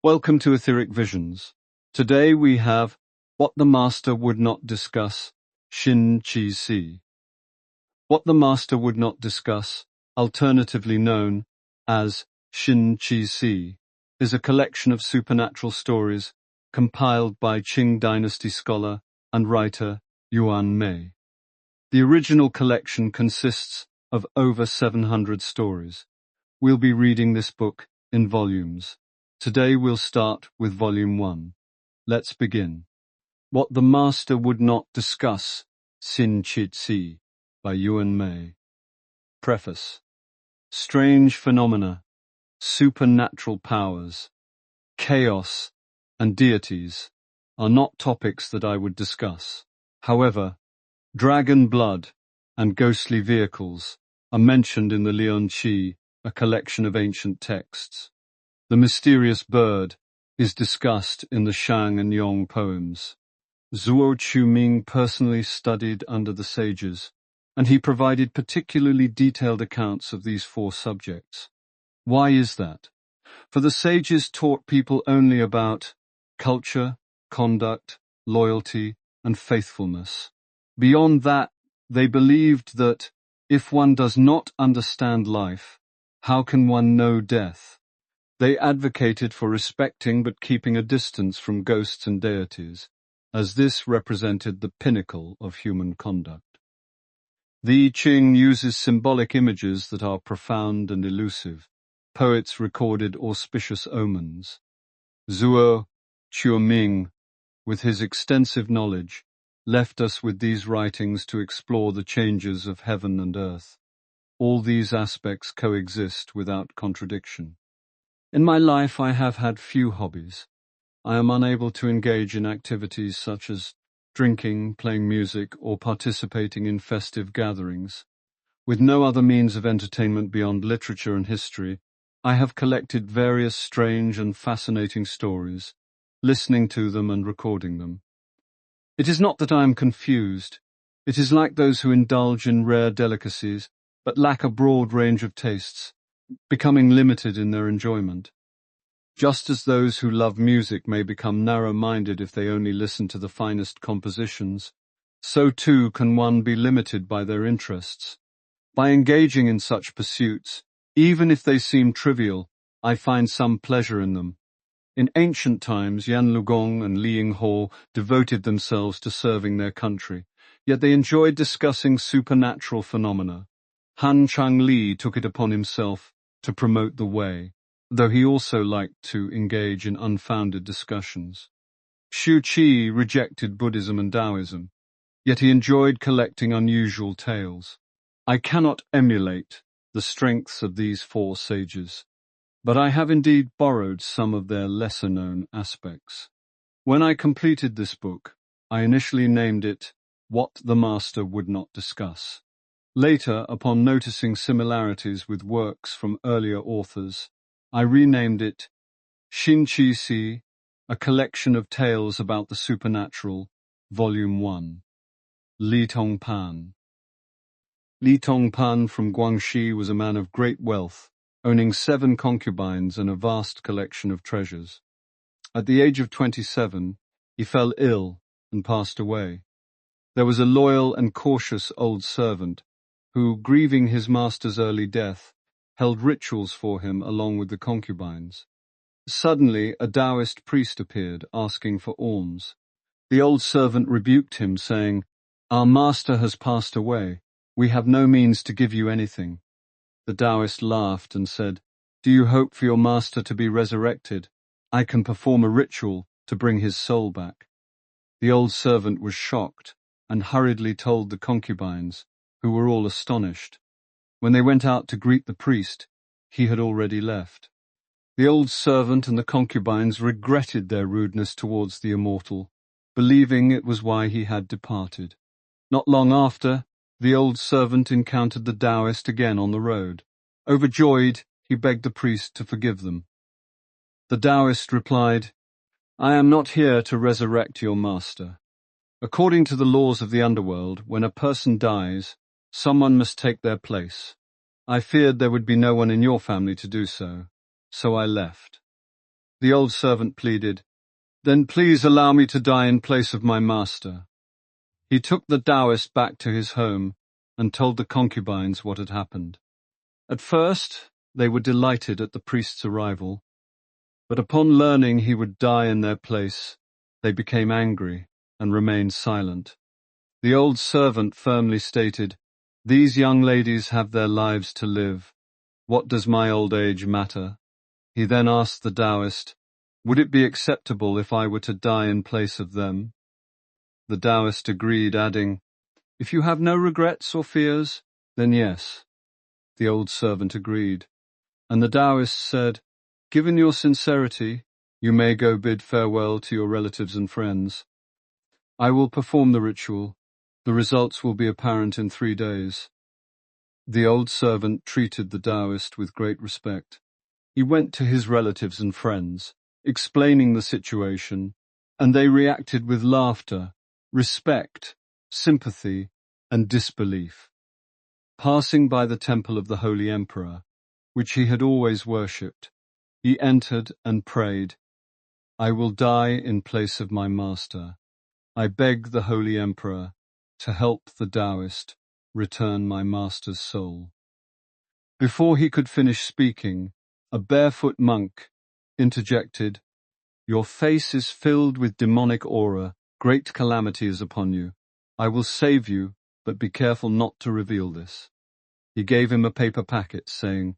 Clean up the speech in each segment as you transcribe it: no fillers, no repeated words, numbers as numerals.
Welcome to Etheric Visions. Today we have What the Master Would Not Discuss, Xin Qixie. What the Master Would Not Discuss, alternatively known as Xin Qixie, is a collection of supernatural stories compiled by Qing Dynasty scholar and writer Yuan Mei. The original collection consists of over 700 stories. We'll be reading this book in volumes. Today we'll start with Volume 1. Let's begin. What the Master Would Not Discuss, Xin Qixie, by Yuan Mei. Preface. Strange phenomena, supernatural powers, chaos, and deities are not topics that I would discuss. However, dragon blood and ghostly vehicles are mentioned in the Lian Qi, a collection of ancient texts. The mysterious bird is discussed in the Shang and Yong poems. Zhuo Quming personally studied under the sages, and he provided particularly detailed accounts of these four subjects. Why is that? For the sages taught people only about culture, conduct, loyalty, and faithfulness. Beyond that, they believed that if one does not understand life, how can one know death? They advocated for respecting but keeping a distance from ghosts and deities, as this represented the pinnacle of human conduct. The I Ching uses symbolic images that are profound and elusive. Poets recorded auspicious omens. Zhuo Quming, with his extensive knowledge, left us with these writings to explore the changes of heaven and earth. All these aspects coexist without contradiction. In my life, I have had few hobbies. I am unable to engage in activities such as drinking, playing music, or participating in festive gatherings. With no other means of entertainment beyond literature and history, I have collected various strange and fascinating stories, listening to them and recording them. It is not that I am confused. It is like those who indulge in rare delicacies, but lack a broad range of tastes, becoming limited in their enjoyment. Just as those who love music may become narrow-minded if they only listen to the finest compositions, so too can one be limited by their interests. By engaging in such pursuits, even if they seem trivial, I find some pleasure in them. In ancient times, Yan Lugong and Li Yinghuo devoted themselves to serving their country, yet they enjoyed discussing supernatural phenomena. Han Changli took it upon himself to promote the way, though he also liked to engage in unfounded discussions. Xu Qi rejected Buddhism and Taoism, yet he enjoyed collecting unusual tales. I cannot emulate the strengths of these four sages, but I have indeed borrowed some of their lesser-known aspects. When I completed this book, I initially named it What the Master Would Not Discuss. Later, upon noticing similarities with works from earlier authors, I renamed it Xin Qixie, a collection of tales about the supernatural, Volume 1. Li Tongpan. Li Tongpan from Guangxi was a man of great wealth, owning 7 concubines and a vast collection of treasures. At the age of 27, he fell ill and passed away. There was a loyal and cautious old servant who, grieving his master's early death, held rituals for him along with the concubines. Suddenly, a Taoist priest appeared, asking for alms. The old servant rebuked him, saying, "Our master has passed away. We have no means to give you anything." The Taoist laughed and said, "Do you hope for your master to be resurrected? I can perform a ritual to bring his soul back." The old servant was shocked and hurriedly told the concubines, who were all astonished. When they went out to greet the priest, he had already left. The old servant and the concubines regretted their rudeness towards the immortal, believing it was why he had departed. Not long after, the old servant encountered the Taoist again on the road. Overjoyed, he begged the priest to forgive them. The Taoist replied, "I am not here to resurrect your master. According to the laws of the Underworld, when a person dies, someone must take their place. I feared there would be no one in your family to do so, so I left." The old servant pleaded, "Then please allow me to die in place of my master." He took the Taoist back to his home and told the concubines what had happened. At first, they were delighted at the priest's arrival, but upon learning he would die in their place, they became angry and remained silent. The old servant firmly stated, "These young ladies have their lives to live. What does my old age matter?" He then asked the Taoist, "Would it be acceptable if I were to die in place of them?" The Taoist agreed, adding, "If you have no regrets or fears, then yes." The old servant agreed, and the Taoist said, "Given your sincerity, you may go bid farewell to your relatives and friends. I will perform the ritual. The results will be apparent in 3 days." The old servant treated the Taoist with great respect. He went to his relatives and friends, explaining the situation, and they reacted with laughter, respect, sympathy, and disbelief. Passing by the temple of the Holy Emperor, which he had always worshipped, he entered and prayed, "I will die in place of my master. I beg the Holy Emperor to help the Taoist return my master's soul." Before he could finish speaking, a barefoot monk interjected, "Your face is filled with demonic aura. Great calamity is upon you. I will save you, but be careful not to reveal this." He gave him a paper packet, saying,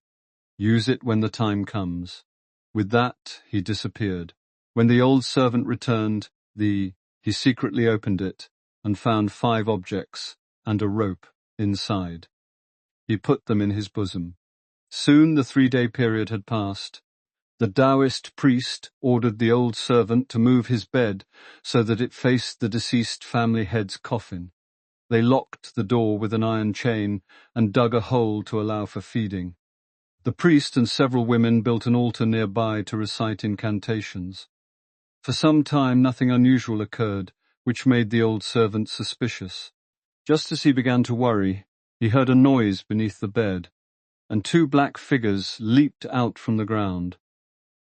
"Use it when the time comes." With that, he disappeared. When the old servant returned, he secretly opened it and found 5 objects and a rope inside. He put them in his bosom. Soon the 3-day period had passed. The Taoist priest ordered the old servant to move his bed so that it faced the deceased family head's coffin. They locked the door with an iron chain and dug a hole to allow for feeding. The priest and several women built an altar nearby to recite incantations. For some time nothing unusual occurred, which made the old servant suspicious. Just as he began to worry, he heard a noise beneath the bed, and 2 black figures leaped out from the ground.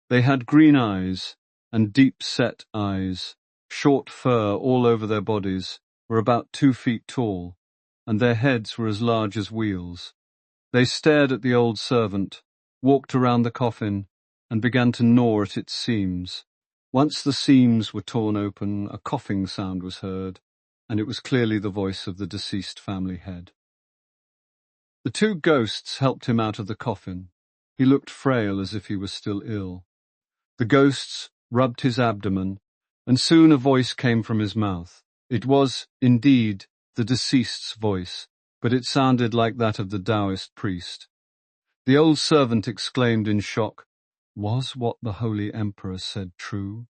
They had green eyes and deep-set eyes, short fur all over their bodies, were about 2 feet tall, and their heads were as large as wheels. They stared at the old servant, walked around the coffin, and began to gnaw at its seams. Once the seams were torn open, a coughing sound was heard, and it was clearly the voice of the deceased family head. The 2 ghosts helped him out of the coffin. He looked frail, as if he was still ill. The ghosts rubbed his abdomen, and soon a voice came from his mouth. It was, indeed, the deceased's voice, but it sounded like that of the Taoist priest. The old servant exclaimed in shock, "Was what the Holy Emperor said true?"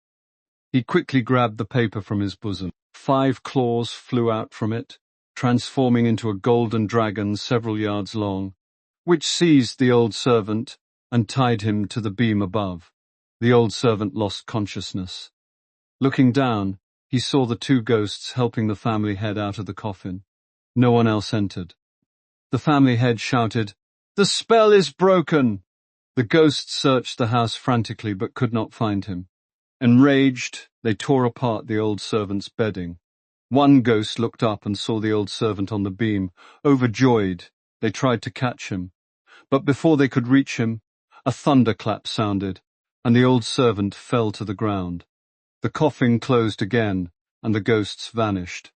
He quickly grabbed the paper from his bosom. 5 claws flew out from it, transforming into a golden dragon several yards long, which seized the old servant and tied him to the beam above. The old servant lost consciousness. Looking down, he saw the 2 ghosts helping the family head out of the coffin. No one else entered. The family head shouted, "The spell is broken!" The ghosts searched the house frantically but could not find him. Enraged, they tore apart the old servant's bedding. One ghost looked up and saw the old servant on the beam. Overjoyed, they tried to catch him. But before they could reach him, a thunderclap sounded, and the old servant fell to the ground. The coffin closed again, and the ghosts vanished.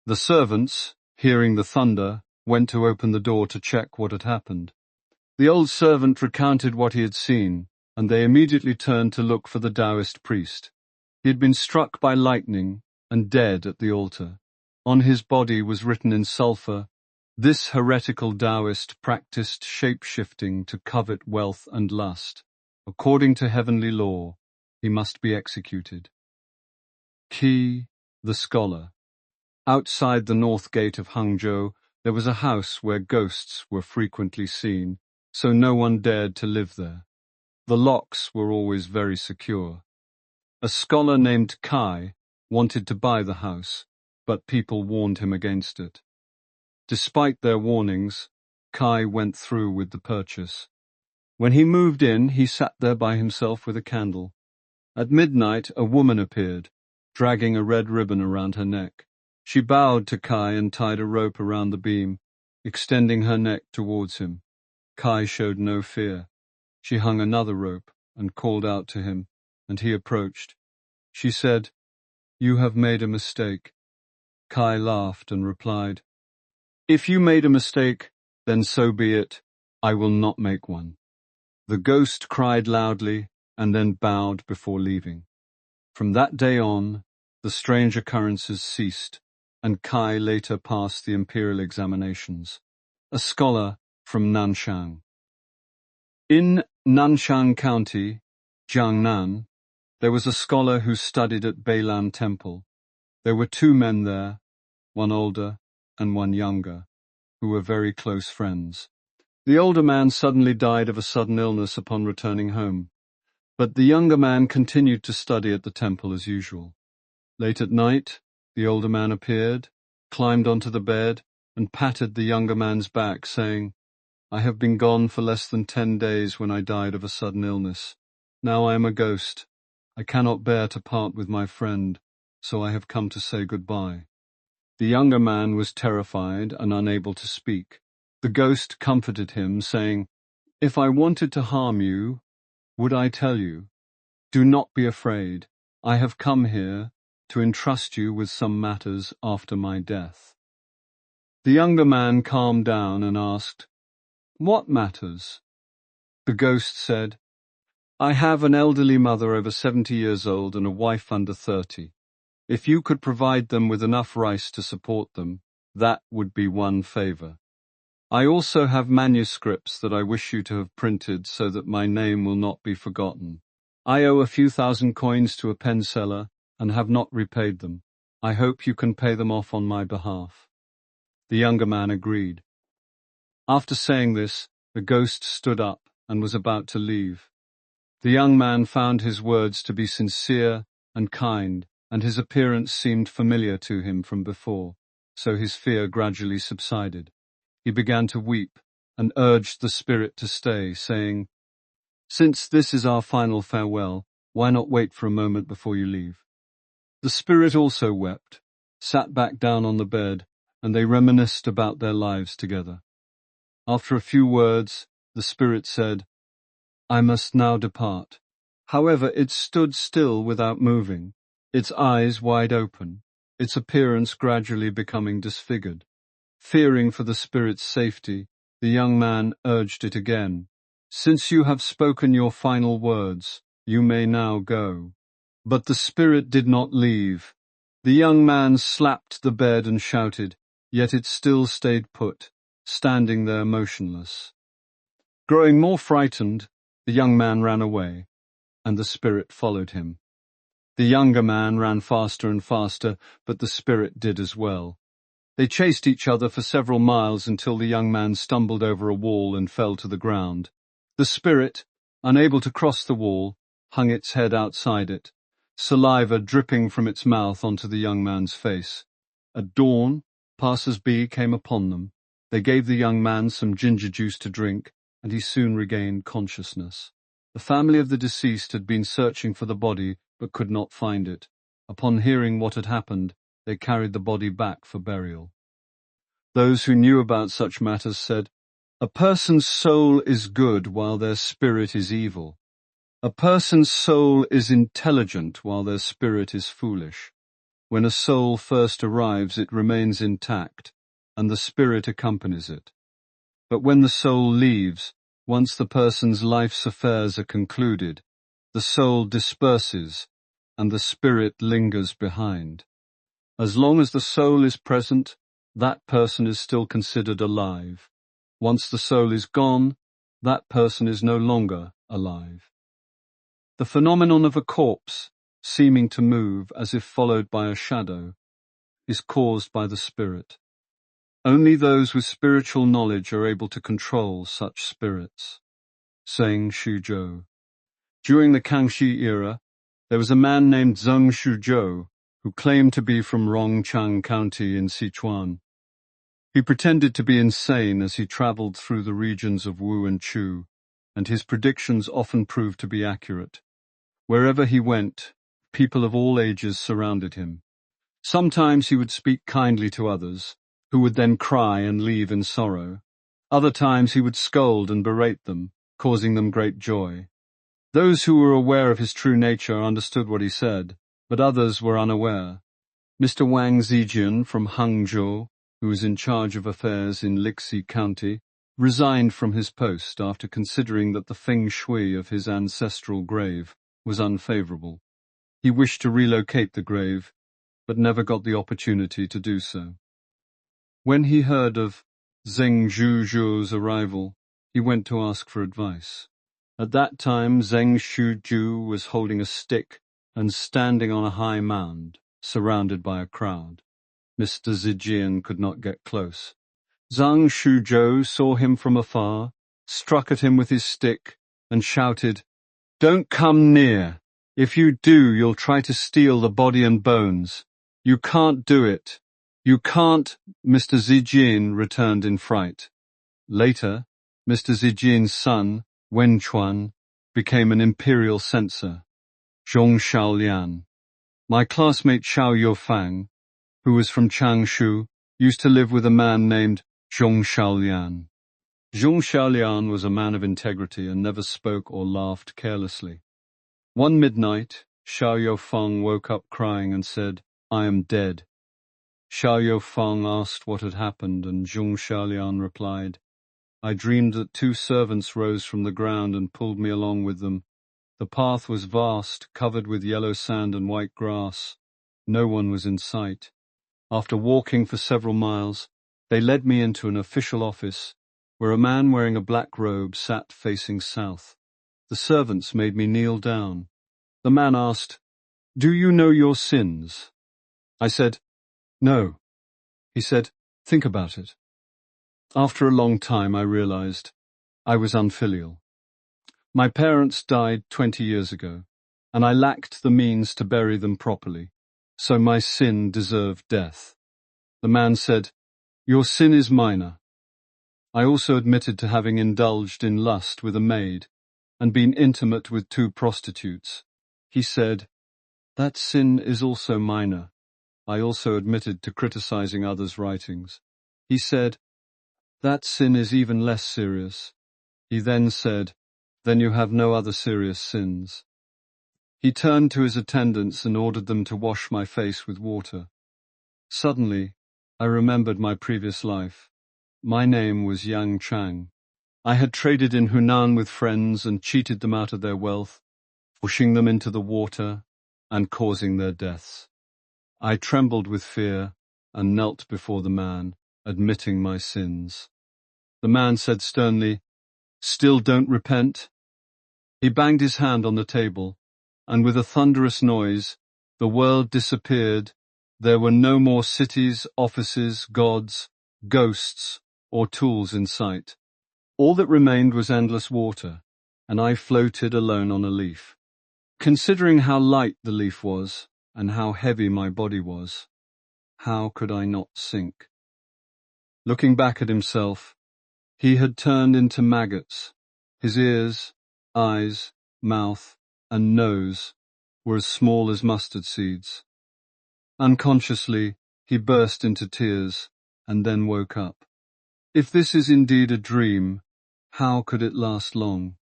The servants, hearing the thunder, went to open the door to check what had happened. The old servant recounted what he had seen, and they immediately turned to look for the Taoist priest. He had been struck by lightning and dead at the altar. On his body was written in sulphur, "This heretical Taoist practiced shape-shifting to covet wealth and lust. According to heavenly law, he must be executed." Qi, the scholar. Outside the north gate of Hangzhou, there was a house where ghosts were frequently seen, so no one dared to live there. The locks were always very secure. A scholar named Kai wanted to buy the house, but people warned him against it. Despite their warnings, Kai went through with the purchase. When he moved in, he sat there by himself with a candle. At midnight, a woman appeared, dragging a red ribbon around her neck. She bowed to Kai and tied a rope around the beam, extending her neck towards him. Kai showed no fear. She hung another rope and called out to him, and he approached. She said, "You have made a mistake." Kai laughed and replied, "If you made a mistake, then so be it. I will not make one." The ghost cried loudly and then bowed before leaving. From that day on, the strange occurrences ceased, and Kai later passed the Imperial examinations. A scholar from Nanshan. In Nanshan County, Jiangnan, there was a scholar who studied at Beilan Temple. There were 2 men there, one older and one younger, who were very close friends. The older man suddenly died of a sudden illness upon returning home, but the younger man continued to study at the temple as usual. Late at night, the older man appeared, climbed onto the bed, and patted the younger man's back, saying, "I have been gone for less than 10 days when I died of a sudden illness. Now I am a ghost. I cannot bear to part with my friend, so I have come to say goodbye." The younger man was terrified and unable to speak. The ghost comforted him, saying, "If I wanted to harm you, would I tell you? Do not be afraid. I have come here to entrust you with some matters after my death." The younger man calmed down and asked, "What matters?" The ghost said, "I have an elderly mother over 70 years old and a wife under 30. If you could provide them with enough rice to support them, that would be one favor. I also have manuscripts that I wish you to have printed so that my name will not be forgotten. I owe a few thousand coins to a pen seller and have not repaid them. I hope you can pay them off on my behalf." The younger man agreed. After saying this, the ghost stood up and was about to leave. The young man found his words to be sincere and kind, and his appearance seemed familiar to him from before, so his fear gradually subsided. He began to weep and urged the spirit to stay, saying, "Since this is our final farewell, why not wait for a moment before you leave?" The spirit also wept, sat back down on the bed, and they reminisced about their lives together. After a few words, the spirit said, "I must now depart." However, it stood still without moving, its eyes wide open, its appearance gradually becoming disfigured. Fearing for the spirit's safety, the young man urged it again. "Since you have spoken your final words, you may now go." But the spirit did not leave. The young man slapped the bed and shouted, yet it still stayed put, standing there motionless. Growing more frightened, the young man ran away, and the spirit followed him. The younger man ran faster and faster, but the spirit did as well. They chased each other for several miles until the young man stumbled over a wall and fell to the ground. The spirit, unable to cross the wall, hung its head outside it, saliva dripping from its mouth onto the young man's face. At dawn, passers-by came upon them. They gave the young man some ginger juice to drink, and he soon regained consciousness. The family of the deceased had been searching for the body but could not find it. Upon hearing what had happened, they carried the body back for burial. Those who knew about such matters said, "A person's soul is good while their spirit is evil. A person's soul is intelligent while their spirit is foolish. When a soul first arrives, it remains intact, and the spirit accompanies it. But when the soul leaves, once the person's life's affairs are concluded, the soul disperses, and the spirit lingers behind. As long as the soul is present, that person is still considered alive. Once the soul is gone, that person is no longer alive." The phenomenon of a corpse seeming to move as if followed by a shadow is caused by the spirit. Only those with spiritual knowledge are able to control such spirits. Saying Shuzhou. During the Kangxi era, there was a man named Zheng Shuzhou who claimed to be from Rongchang County in Sichuan. He pretended to be insane as he traveled through the regions of Wu and Chu, and his predictions often proved to be accurate. Wherever he went, people of all ages surrounded him. Sometimes he would speak kindly to others, who would then cry and leave in sorrow. Other times he would scold and berate them, causing them great joy. Those who were aware of his true nature understood what he said, but others were unaware. Mr. Wang Zijian from Hangzhou, who was in charge of affairs in Qixie County, resigned from his post after considering that the feng shui of his ancestral grave was unfavorable. He wished to relocate the grave, but never got the opportunity to do so. When he heard of Zheng Zhuzhu's arrival, he went to ask for advice. At that time, Zheng Shuzhu was holding a stick and standing on a high mound, surrounded by a crowd. Mr. Zijian could not get close. Zhang Shuzhou saw him from afar, struck at him with his stick, and shouted, "Don't come near. If you do, you'll try to steal the body and bones. You can't do it. You can't," Mr. Zijian returned in fright. Later, Mr. Zijian's son, Wenquan, became an imperial censor, Zhong Shaolian. My classmate Xiao Yofang, who was from Changshu, used to live with a man named Zhong Shaolian. Zhong Shaolian was a man of integrity and never spoke or laughed carelessly. One midnight, Xiao Yofang woke up crying and said, "I am dead." Xiao Yofang asked what had happened, and Zhong Shaolian replied, "I dreamed that two servants rose from the ground and pulled me along with them. The path was vast, covered with yellow sand and white grass. No one was in sight. After walking for several miles, they led me into an official office, where a man wearing a black robe sat facing south. The servants made me kneel down. The man asked, 'Do you know your sins?' I said, 'No.' He said, 'Think about it.' After a long time, I realized I was unfilial. My parents died 20 years ago, and I lacked the means to bury them properly, so my sin deserved death. The man said, 'Your sin is minor.' I also admitted to having indulged in lust with a maid and been intimate with 2 prostitutes. He said, 'That sin is also minor.' I also admitted to criticizing others' writings. He said, 'That sin is even less serious.' He then said, 'Then you have no other serious sins.' He turned to his attendants and ordered them to wash my face with water. Suddenly, I remembered my previous life. My name was Yang Chang. I had traded in Hunan with friends and cheated them out of their wealth, pushing them into the water and causing their deaths. I trembled with fear and knelt before the man, admitting my sins. The man said sternly, 'Still don't repent?' He banged his hand on the table, and with a thunderous noise, the world disappeared. There were no more cities, offices, gods, ghosts, or tools in sight. All that remained was endless water, and I floated alone on a leaf. Considering how light the leaf was, and how heavy my body was, how could I not sink? Looking back at himself, he had turned into maggots. His ears, eyes, mouth, and nose were as small as mustard seeds. Unconsciously, he burst into tears and then woke up. If this is indeed a dream, how could it last long?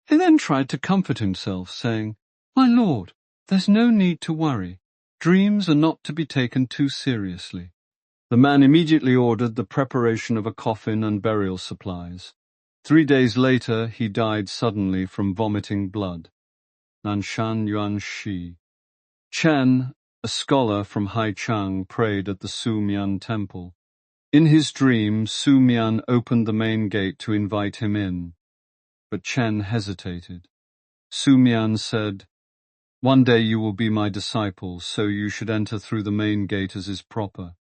He then tried to comfort himself, saying, "My lord, there's no need to worry. Dreams are not to be taken too seriously." The man immediately ordered the preparation of a coffin and burial supplies. 3 days later, he died suddenly from vomiting blood. Nanshan Yuan Shi. Chen, a scholar from Haichang, prayed at the Su Mian temple. In his dream, Su Mian opened the main gate to invite him in, but Chen hesitated. Su Mian said, "One day you will be my disciple, so you should enter through the main gate as is proper."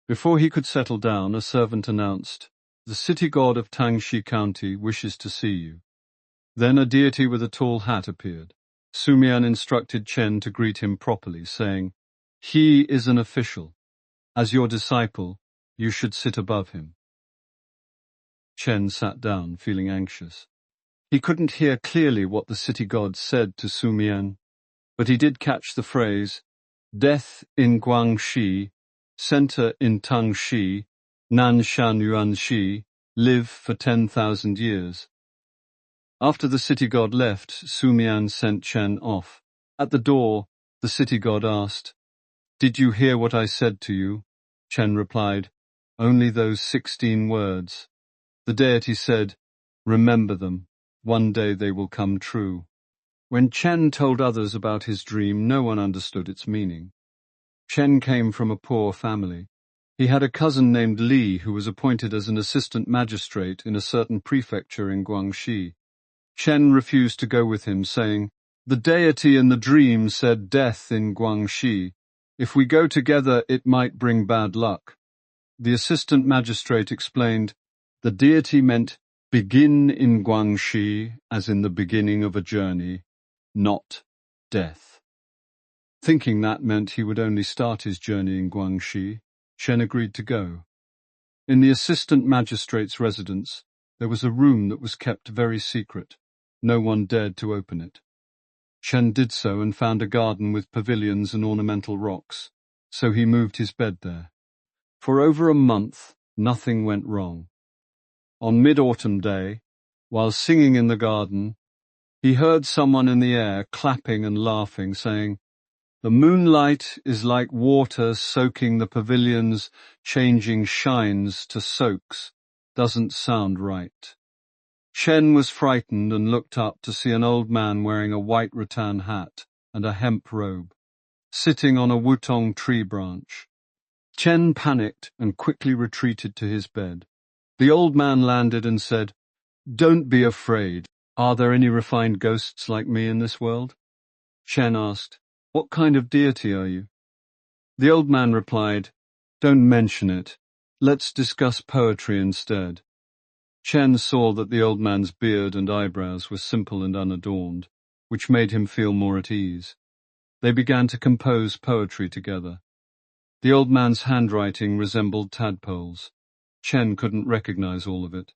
Before he could settle down, a servant announced, "The city god of Tangxi County wishes to see you." Then a deity with a tall hat appeared. Su Mian instructed Chen to greet him properly, saying, "He is an official. As your disciple, you should sit above him." Chen sat down, feeling anxious. He couldn't hear clearly what the city god said to Su Mian, but he did catch the phrase, "Death in Guangxi, center in Tangxi, Nanshan Yuanxi, live for 10,000 years." After the city god left, Su Mian sent Chen off. At the door, the city god asked, "Did you hear what I said to you?" Chen replied, "Only those 16 words." The deity said, "Remember them. One day they will come true." When Chen told others about his dream, no one understood its meaning. Chen came from a poor family. He had a cousin named Li who was appointed as an assistant magistrate in a certain prefecture in Guangxi. Chen refused to go with him, saying, "The deity in the dream said death in Guangxi. If we go together, it might bring bad luck." The assistant magistrate explained, the deity meant begin in Guangxi as in the beginning of a journey, not death. Thinking that meant he would only start his journey in Guangxi, Chen agreed to go. In the assistant magistrate's residence, there was a room that was kept very secret. No one dared to open it. Chen did so and found a garden with pavilions and ornamental rocks, so he moved his bed there. For over a month, nothing went wrong. On Mid-Autumn Day, while singing in the garden, he heard someone in the air clapping and laughing, saying, "The moonlight is like water soaking the pavilions, changing shines to soaks. Doesn't sound right." Chen was frightened and looked up to see an old man wearing a white rattan hat and a hemp robe, sitting on a wutong tree branch. Chen panicked and quickly retreated to his bed. The old man landed and said, "Don't be afraid. Are there any refined ghosts like me in this world?" Chen asked, "What kind of deity are you?" The old man replied, "Don't mention it. Let's discuss poetry instead." Chen saw that the old man's beard and eyebrows were simple and unadorned, which made him feel more at ease. They began to compose poetry together. The old man's handwriting resembled tadpoles. Chen couldn't recognize all of it.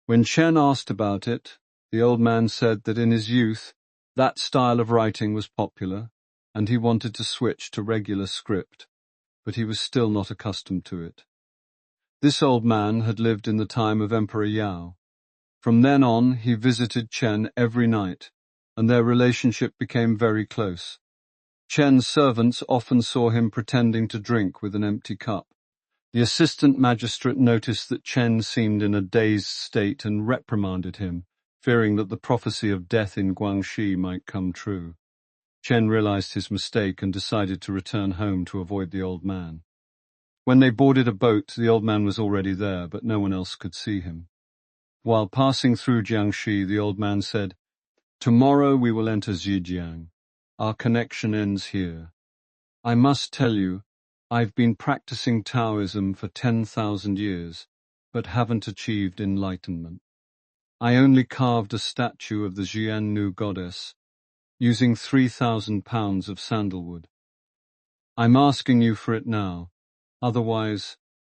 When Chen asked about it, the old man said that in his youth, that style of writing was popular, and he wanted to switch to regular script, but he was still not accustomed to it. This old man had lived in the time of Emperor Yao. From then on, he visited Chen every night, and their relationship became very close. Chen's servants often saw him pretending to drink with an empty cup. The assistant magistrate noticed that Chen seemed in a dazed state and reprimanded him, fearing that the prophecy of death in Guangxi might come true. Chen realized his mistake and decided to return home to avoid the old man. When they boarded a boat, the old man was already there, but no one else could see him. While passing through Jiangxi, the old man said, "Tomorrow we will enter Zhejiang. Our connection ends here. I must tell you, I've been practicing Taoism for 10,000 years, but haven't achieved enlightenment. I only carved a statue of the Xiannu goddess, using 3,000 pounds of sandalwood. I'm asking you for it now, otherwise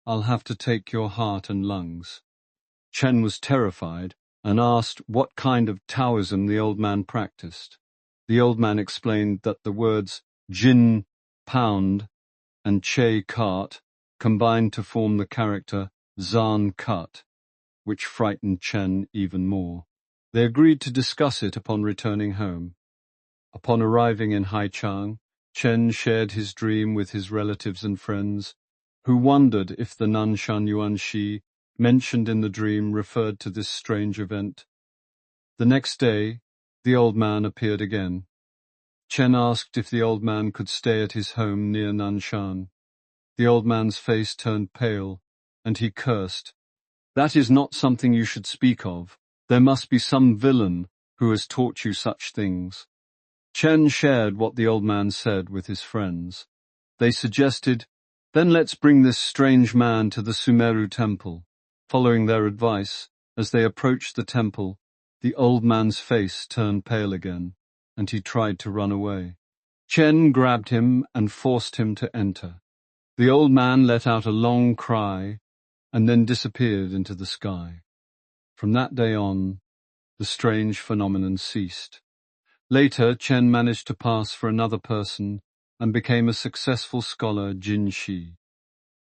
I'll have to take your heart and lungs." Chen was terrified and asked what kind of Taoism the old man practiced. The old man explained that the words Jin, pound, and Che, cart, combined to form the character Zan, cut, which frightened Chen even more. They agreed to discuss it upon returning home. Upon arriving in Haichang, Chen shared his dream with his relatives and friends, who wondered if the Nanshan Yuanxi mentioned in the dream referred to this strange event. The next day, the old man appeared again. Chen asked if the old man could stay at his home near Nanshan. The old man's face turned pale, and he cursed. "That is not something you should speak of. There must be some villain who has taught you such things." Chen shared what the old man said with his friends. They suggested, "Then let's bring this strange man to the Sumeru temple." Following their advice, as they approached the temple, the old man's face turned pale again, and he tried to run away. Chen grabbed him and forced him to enter. The old man let out a long cry and then disappeared into the sky. From that day on, The strange phenomenon ceased. Later, Chen managed to pass for another person and became a successful scholar, Xin Qixie.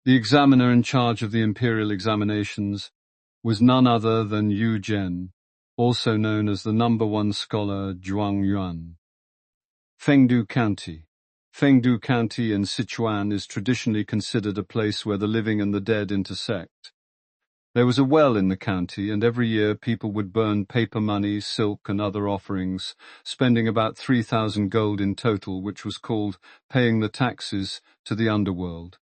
The examiner in charge of the Imperial examinations was none other than Yu Zhen, also known as the #1 scholar Zhuang Yuan. Fengdu County. Fengdu County in Sichuan is traditionally considered a place where the living and the dead intersect. There was a well in the county, and every year people would burn paper money, silk, and other offerings, spending about 3,000 gold in total, which was called paying the taxes to the underworld.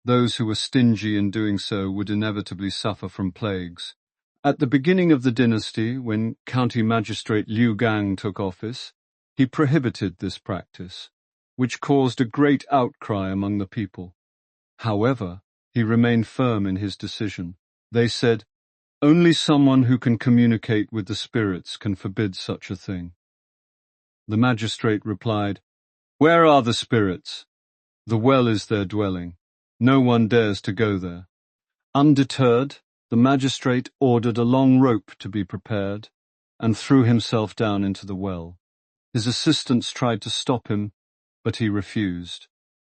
Those who were stingy in doing so would inevitably suffer from plagues. At the beginning of the dynasty, when County Magistrate Liu Gang took office, he prohibited this practice, which caused a great outcry among the people. However, he remained firm in his decision. They said, "Only someone who can communicate with the spirits can forbid such a thing." The magistrate replied, "Where are the spirits? The well is their dwelling. No one dares to go there." Undeterred, the magistrate ordered a long rope to be prepared and threw himself down into the well. His assistants tried to stop him, but he refused.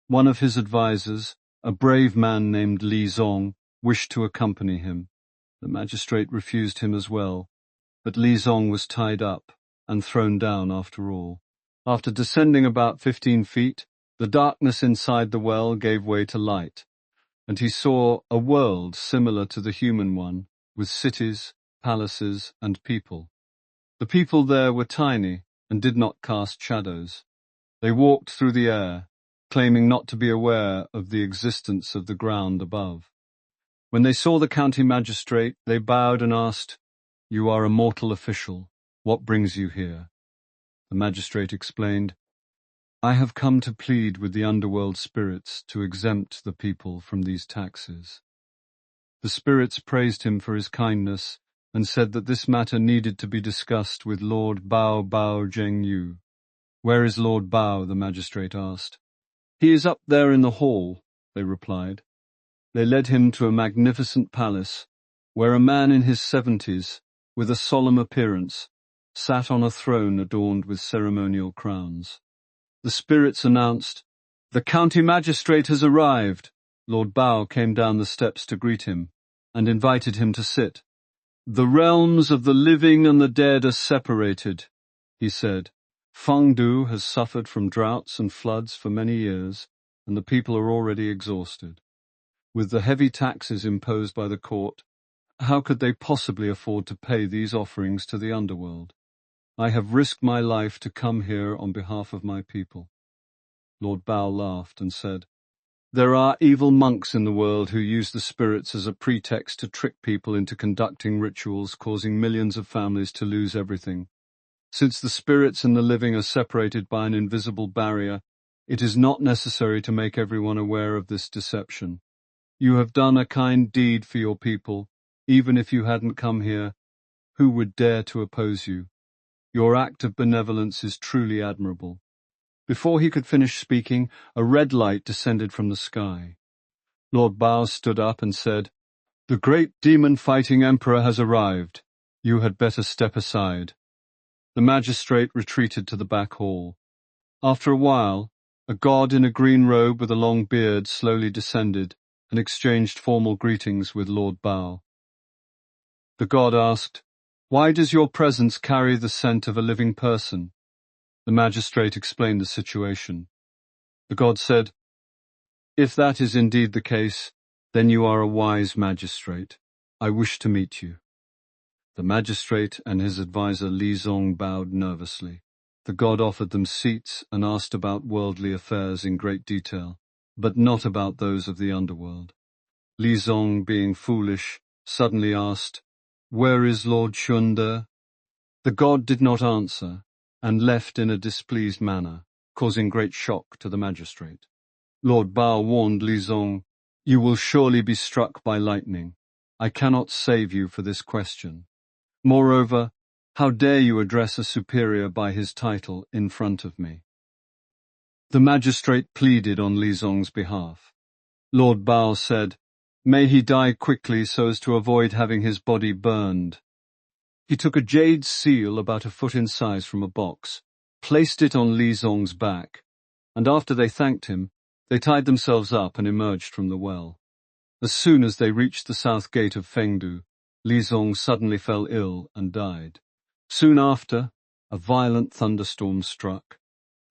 One of his advisers, a brave man named Li Zong, wished to accompany him. The magistrate refused him as well, but Li Zong was tied up and thrown down after all. After descending about 15 feet, the darkness inside the well gave way to light, and he saw a world similar to the human one, with cities, palaces, and people. The people there were tiny and did not cast shadows. They walked through the air, claiming not to be aware of the existence of the ground above. When they saw the county magistrate, they bowed and asked, "You are a mortal official. What brings you here?" The magistrate explained, "I have come to plead with the underworld spirits to exempt the people from these taxes." The spirits praised him for his kindness and said that this matter needed to be discussed with Lord Bao Bao Zhengyu. "Where is Lord Bao?" the magistrate asked. "He is up there in the hall," they replied. They led him to a magnificent palace, where a man in his 70s, with a solemn appearance, sat on a throne adorned with ceremonial crowns. The spirits announced, "The county magistrate has arrived." Lord Bao came down the steps to greet him and invited him to sit. "The realms of the living and the dead are separated," he said. "Fengdu has suffered from droughts and floods for many years, and the people are already exhausted. With the heavy taxes imposed by the court, how could they possibly afford to pay these offerings to the underworld? I have risked my life to come here on behalf of my people." Lord Bao laughed and said, "There are evil monks in the world who use the spirits as a pretext to trick people into conducting rituals, causing millions of families to lose everything. Since the spirits and the living are separated by an invisible barrier, it is not necessary to make everyone aware of this deception. You have done a kind deed for your people. Even if you hadn't come here, who would dare to oppose you? Your act of benevolence is truly admirable." Before he could finish speaking, a red light descended from the sky. Lord Bao stood up and said, "The great demon-fighting emperor has arrived. You had better step aside." The magistrate retreated to the back hall. After a while, a god in a green robe with a long beard slowly descended and exchanged formal greetings with Lord Bao. The god asked, "Why does your presence carry the scent of a living person?" The magistrate explained the situation. The god said, "If that is indeed the case, then you are a wise magistrate. I wish to meet you." The magistrate and his advisor Li Zong bowed nervously. The god offered them seats and asked about worldly affairs in great detail, but not about those of the underworld. Li Zong, being foolish, suddenly asked, "Where is Lord Shunda?" The god did not answer, and left in a displeased manner, causing great shock to the magistrate. Lord Bao warned Li Zong, "You will surely be struck by lightning. I cannot save you for this question. Moreover, how dare you address a superior by his title in front of me?" The magistrate pleaded on Li Zong's behalf. Lord Bao said, "May he die quickly so as to avoid having his body burned." He took a jade seal about a foot in size from a box, placed it on Li Zong's back, and after they thanked him, they tied themselves up and emerged from the well. As soon as they reached the south gate of Fengdu, Li Zong suddenly fell ill and died. Soon after, a violent thunderstorm struck,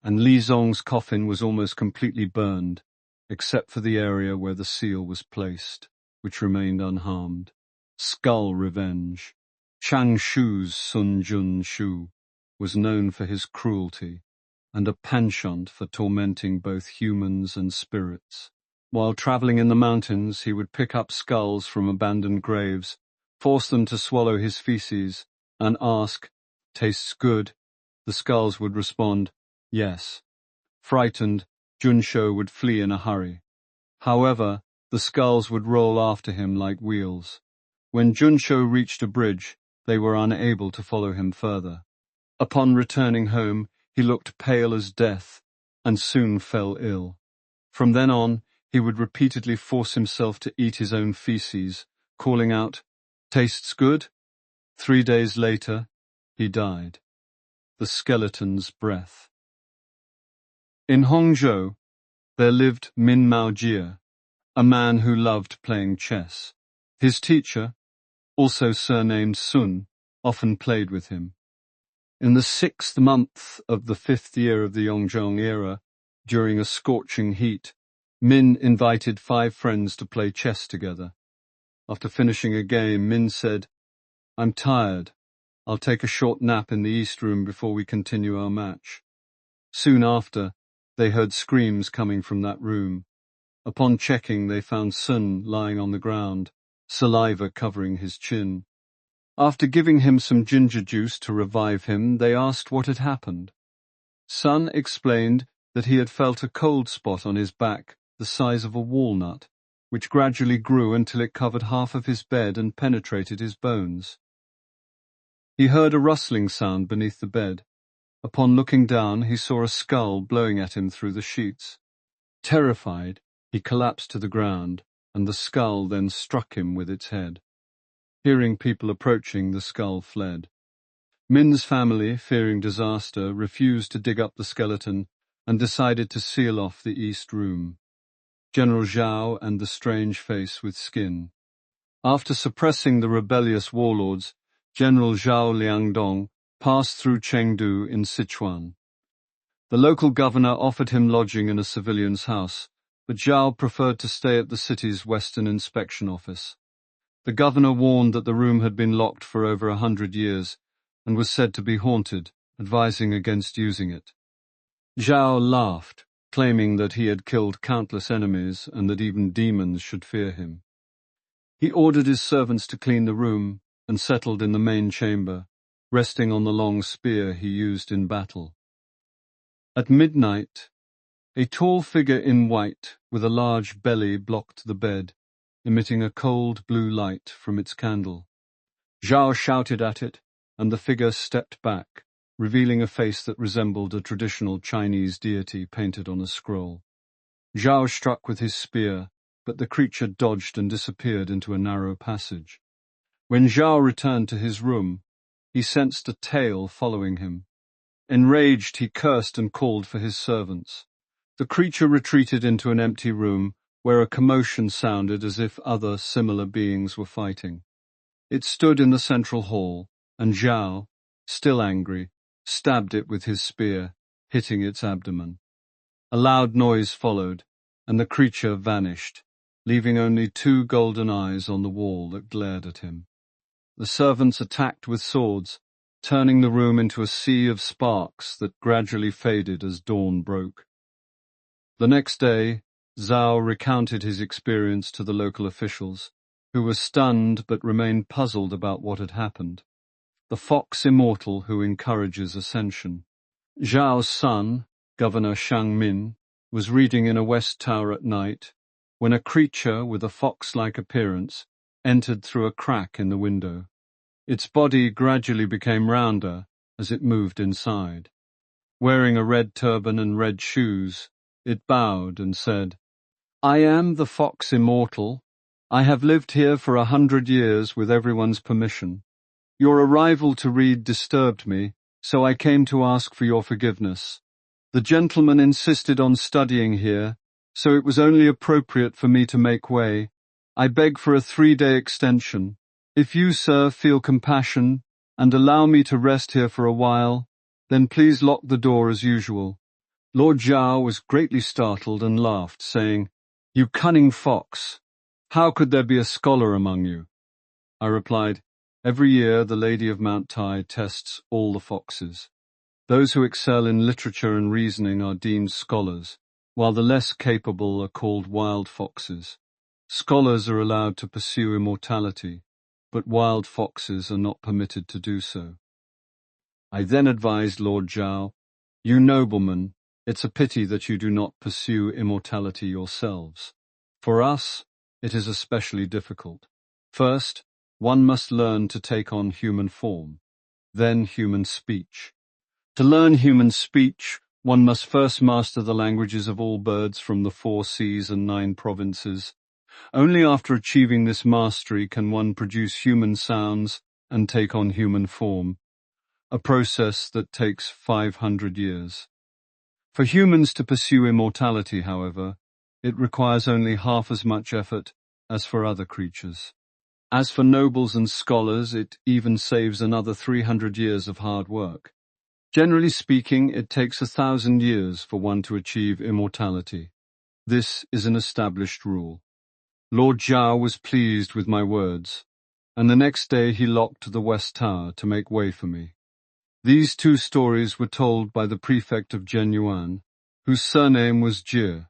and Li Zong's coffin was almost completely burned, except for the area where the seal was placed, which remained unharmed. Skull revenge. Chang Shu's Sun Jun Shu was known for his cruelty, and a penchant for tormenting both humans and spirits. While traveling in the mountains, he would pick up skulls from abandoned graves, force them to swallow his feces, and ask, "Tastes good?" The skulls would respond, "Yes." Frightened, Junsho would flee in a hurry. However, the skulls would roll after him like wheels. When Junsho reached a bridge, they were unable to follow him further. Upon returning home, he looked pale as death and soon fell ill. From then on, he would repeatedly force himself to eat his own feces, calling out, "Tastes good?" 3 days later, he died. The skeleton's breath. In Hongzhou, there lived Min Maojie, a man who loved playing chess. His teacher, also surnamed Sun, often played with him. In the 6th month of the 5th year of the Yongzheng era, during a scorching heat, Min invited 5 friends to play chess together. After finishing a game, Min said, "I'm tired. I'll take a short nap in the east room before we continue our match." Soon after, they heard screams coming from that room. Upon checking, they found Sun lying on the ground, saliva covering his chin. After giving him some ginger juice to revive him, they asked what had happened. Sun explained that he had felt a cold spot on his back the size of a walnut, which gradually grew until it covered half of his bed and penetrated his bones. He heard a rustling sound beneath the bed. Upon looking down, he saw a skull blowing at him through the sheets. Terrified, he collapsed to the ground, and the skull then struck him with its head. Hearing people approaching, the skull fled. Min's family, fearing disaster, refused to dig up the skeleton and decided to seal off the east room. General Zhao and the strange face with skin. After suppressing the rebellious warlords, General Zhao Liangdong passed through Chengdu in Sichuan. The local governor offered him lodging in a civilian's house, but Zhao preferred to stay at the city's Western Inspection Office. The governor warned that the room had been locked for over 100 years and was said to be haunted, advising against using it. Zhao laughed, claiming that he had killed countless enemies and that even demons should fear him. He ordered his servants to clean the room and settled in the main chamber, resting on the long spear he used in battle. At midnight, a tall figure in white with a large belly blocked the bed, emitting a cold blue light from its candle. Zhao shouted at it, and the figure stepped back, revealing a face that resembled a traditional Chinese deity painted on a scroll. Zhao struck with his spear, but the creature dodged and disappeared into a narrow passage. When Zhao returned to his room, he sensed a tail following him. Enraged, he cursed and called for his servants. The creature retreated into an empty room, where a commotion sounded as if other similar beings were fighting. It stood in the central hall, and Zhao, still angry, stabbed it with his spear, hitting its abdomen. A loud noise followed, and the creature vanished, leaving only 2 golden eyes on the wall that glared at him. The servants attacked with swords, turning the room into a sea of sparks that gradually faded as dawn broke. The next day, Zhao recounted his experience to the local officials, who were stunned but remained puzzled about what had happened. The fox immortal who encourages ascension. Zhao's son, Governor Shang Min, was reading in a west tower at night when a creature with a fox-like appearance entered through a crack in the window. Its body gradually became rounder as it moved inside. Wearing a red turban and red shoes, it bowed and said, "I am the fox immortal. I have lived here for 100 years with everyone's permission. Your arrival to read disturbed me, so I came to ask for your forgiveness. The gentleman insisted on studying here, so it was only appropriate for me to make way. I beg for a 3-day extension. If you, sir, feel compassion and allow me to rest here for a while, then please lock the door as usual." Lord Zhao was greatly startled and laughed, saying, "You cunning fox! How could there be a scholar among you?" I replied, "Every year the Lady of Mount Tai tests all the foxes. Those who excel in literature and reasoning are deemed scholars, while the less capable are called wild foxes. Scholars are allowed to pursue immortality, but wild foxes are not permitted to do so." I then advised Lord Zhao, "You noblemen, it's a pity that you do not pursue immortality yourselves. For us, it is especially difficult. First, one must learn to take on human form, then human speech. To learn human speech, one must first master the languages of all birds from the 4 seas and 9 provinces. Only after achieving this mastery can one produce human sounds and take on human form, a process that takes 500 years. For humans to pursue immortality, however, it requires only half as much effort as for other creatures. As for nobles and scholars, it even saves another 300 years of hard work. Generally speaking, it takes 1,000 years for one to achieve immortality. This is an established rule. Lord Zhao was pleased with my words, and the next day he locked the West Tower to make way for me. These 2 stories were told by the prefect of Zhenyuan, whose surname was Jie.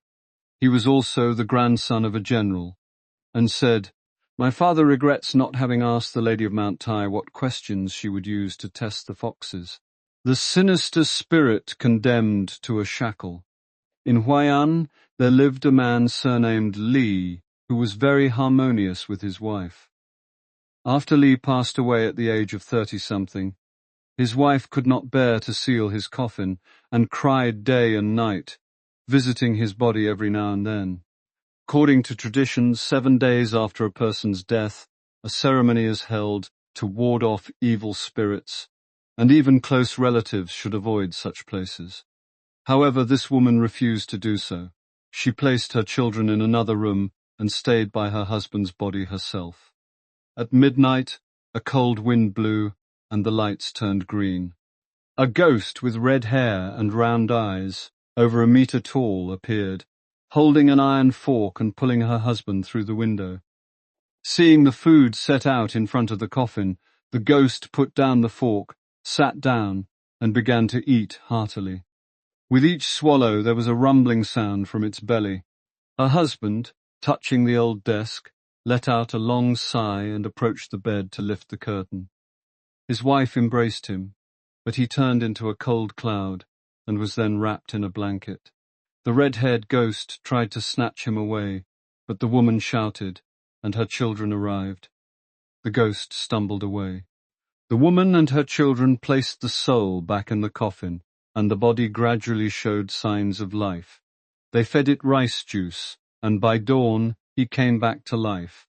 He was also the grandson of a general, and said, "My father regrets not having asked the Lady of Mount Tai what questions she would use to test the foxes." The sinister spirit condemned to a shackle. In Huai'an there lived a man surnamed Li, who was very harmonious with his wife. After Li passed away at the age of 30-something, his wife could not bear to seal his coffin and cried day and night, visiting his body every now and then. According to traditions, 7 days after a person's death, a ceremony is held to ward off evil spirits, and even close relatives should avoid such places. However, this woman refused to do so. She placed her children in another room and stayed by her husband's body herself. At midnight, a cold wind blew, and the lights turned green. A ghost with red hair and round eyes, over 1 meter tall, appeared, holding an iron fork and pulling her husband through the window. Seeing the food set out in front of the coffin, the ghost put down the fork, sat down, and began to eat heartily. With each swallow there was a rumbling sound from its belly. Her husband, touching the old desk, let out a long sigh and approached the bed to lift the curtain. His wife embraced him, but he turned into a cold cloud and was then wrapped in a blanket. The red-haired ghost tried to snatch him away, but the woman shouted, and her children arrived. The ghost stumbled away. The woman and her children placed the soul back in the coffin, and the body gradually showed signs of life. They fed it rice juice, and by dawn he came back to life.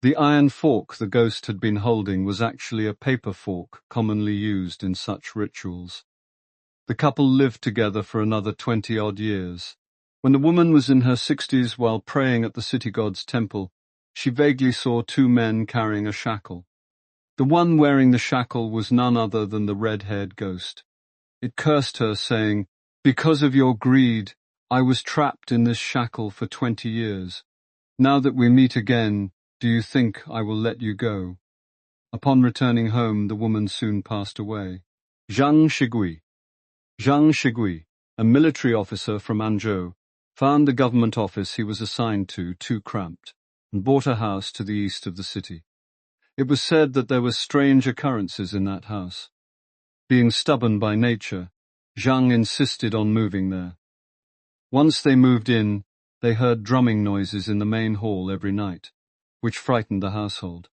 The iron fork the ghost had been holding was actually a paper fork commonly used in such rituals. The couple lived together for another 20-odd years. When the woman was in her 60s while praying at the city god's temple, she vaguely saw 2 men carrying a shackle. The one wearing the shackle was none other than the red-haired ghost. It cursed her, saying, "Because of your greed, I was trapped in this shackle for 20 years. Now that we meet again, do you think I will let you go?" Upon returning home, the woman soon passed away. Zhang Shigui, a military officer from Anzhou, found the government office he was assigned to too cramped, and bought a house to the east of the city. It was said that there were strange occurrences in that house. Being stubborn by nature, Zhang insisted on moving there. Once they moved in, they heard drumming noises in the main hall every night, which frightened the household.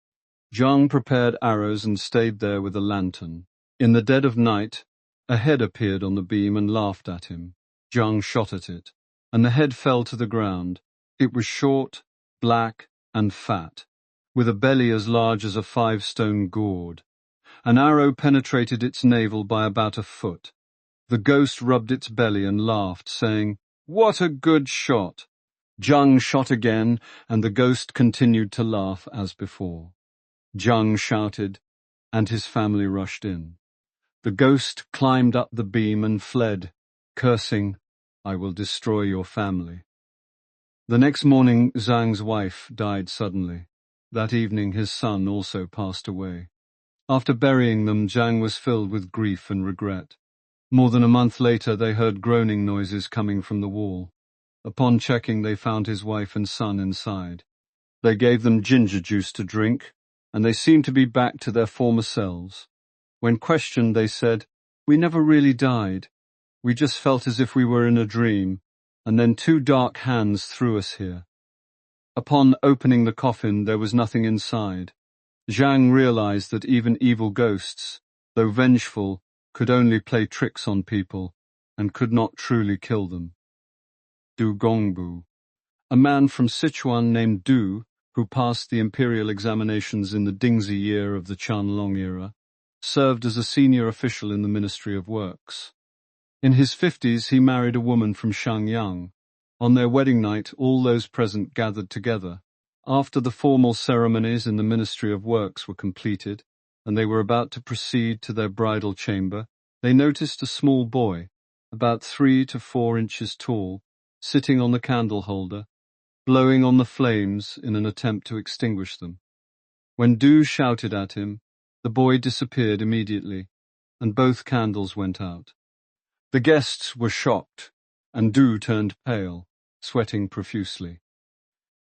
Zhang prepared arrows and stayed there with a lantern. In the dead of night, a head appeared on the beam and laughed at him. Zhang shot at it, and the head fell to the ground. It was short, black, and fat, with a belly as large as a 5-stone gourd. An arrow penetrated its navel by about a foot. The ghost rubbed its belly and laughed, saying, "What a good shot!" Zhang shot again, and the ghost continued to laugh as before. Zhang shouted, and his family rushed in. The ghost climbed up the beam and fled, cursing, "I will destroy your family." The next morning, Zhang's wife died suddenly. That evening, his son also passed away. After burying them, Zhang was filled with grief and regret. More than a month later, they heard groaning noises coming from the wall. Upon checking, they found his wife and son inside. They gave them ginger juice to drink, and they seemed to be back to their former selves. When questioned, they said, "We never really died. We just felt as if we were in a dream, and then two dark hands threw us here." Upon opening the coffin, there was nothing inside. Zhang realized that even evil ghosts, though vengeful, could only play tricks on people and could not truly kill them. Du Gongbu. A man from Sichuan named Du, who passed the Imperial examinations in the Dingzi year of the Qianlong era, served as a senior official in the Ministry of Works. In his 50s, he married a woman from Shangyang. On their wedding night, all those present gathered together. After the formal ceremonies in the Ministry of Works were completed, and they were about to proceed to their bridal chamber, they noticed a small boy, about 3 to 4 inches tall, sitting on the candle holder, blowing on the flames in an attempt to extinguish them. When Du shouted at him, the boy disappeared immediately, and both candles went out. The guests were shocked, and Du turned pale, sweating profusely.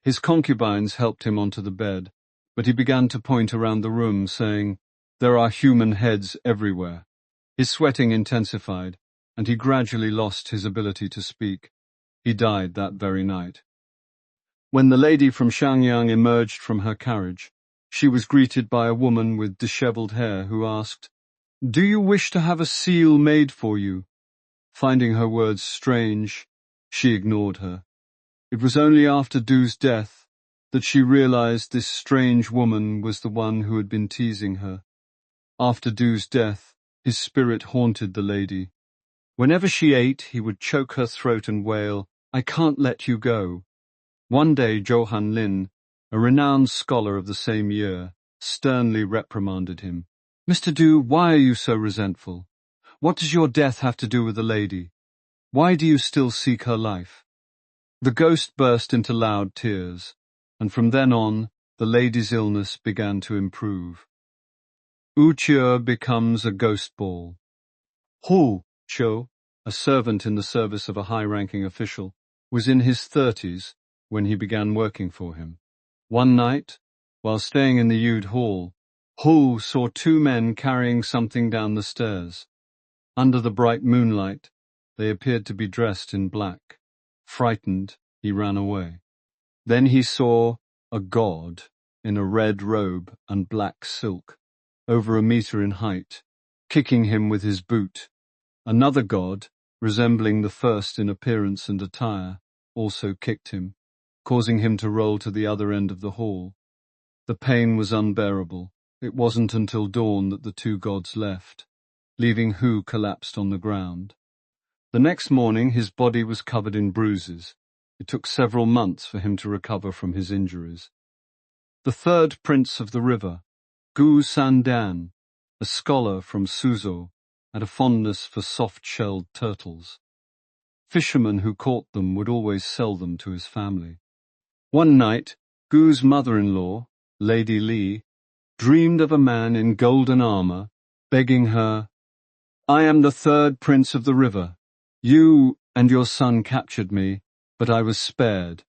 His concubines helped him onto the bed, but he began to point around the room, saying, "There are human heads everywhere." His sweating intensified, and he gradually lost his ability to speak. He died that very night. When the lady from Shangyang emerged from her carriage, she was greeted by a woman with disheveled hair who asked, "Do you wish to have a seal made for you?" Finding her words strange, she ignored her. It was only after Du's death that she realized this strange woman was the one who had been teasing her. After Du's death, his spirit haunted the lady. Whenever she ate, he would choke her throat and wail, "I can't let you go." One day, Johann Lin, a renowned scholar of the same year, sternly reprimanded him. "Mr. Du, why are you so resentful? What does your death have to do with the lady? Why do you still seek her life?" The ghost burst into loud tears, and from then on, the lady's illness began to improve. Uqiu becomes a ghost ball. Hu Qiu, a servant in the service of a high-ranking official, was in his 30s when he began working for him. One night, while staying in the Yude Hall, Hu saw two men carrying something down the stairs. Under the bright moonlight, they appeared to be dressed in black. Frightened, he ran away. Then he saw a god in a red robe and black silk, over 1 meter in height, kicking him with his boot. Another god, resembling the first in appearance and attire, also kicked him, causing him to roll to the other end of the hall. The pain was unbearable. It wasn't until dawn that the two gods left, leaving Hu collapsed on the ground. The next morning, his body was covered in bruises. It took several months for him to recover from his injuries. The third prince of the river, Gu Sandan, a scholar from Suzhou, had a fondness for soft-shelled turtles. Fishermen who caught them would always sell them to his family. One night, Gu's mother-in-law, Lady Li, dreamed of a man in golden armor, begging her, "I am the third prince of the river. You and your son captured me, but I was spared.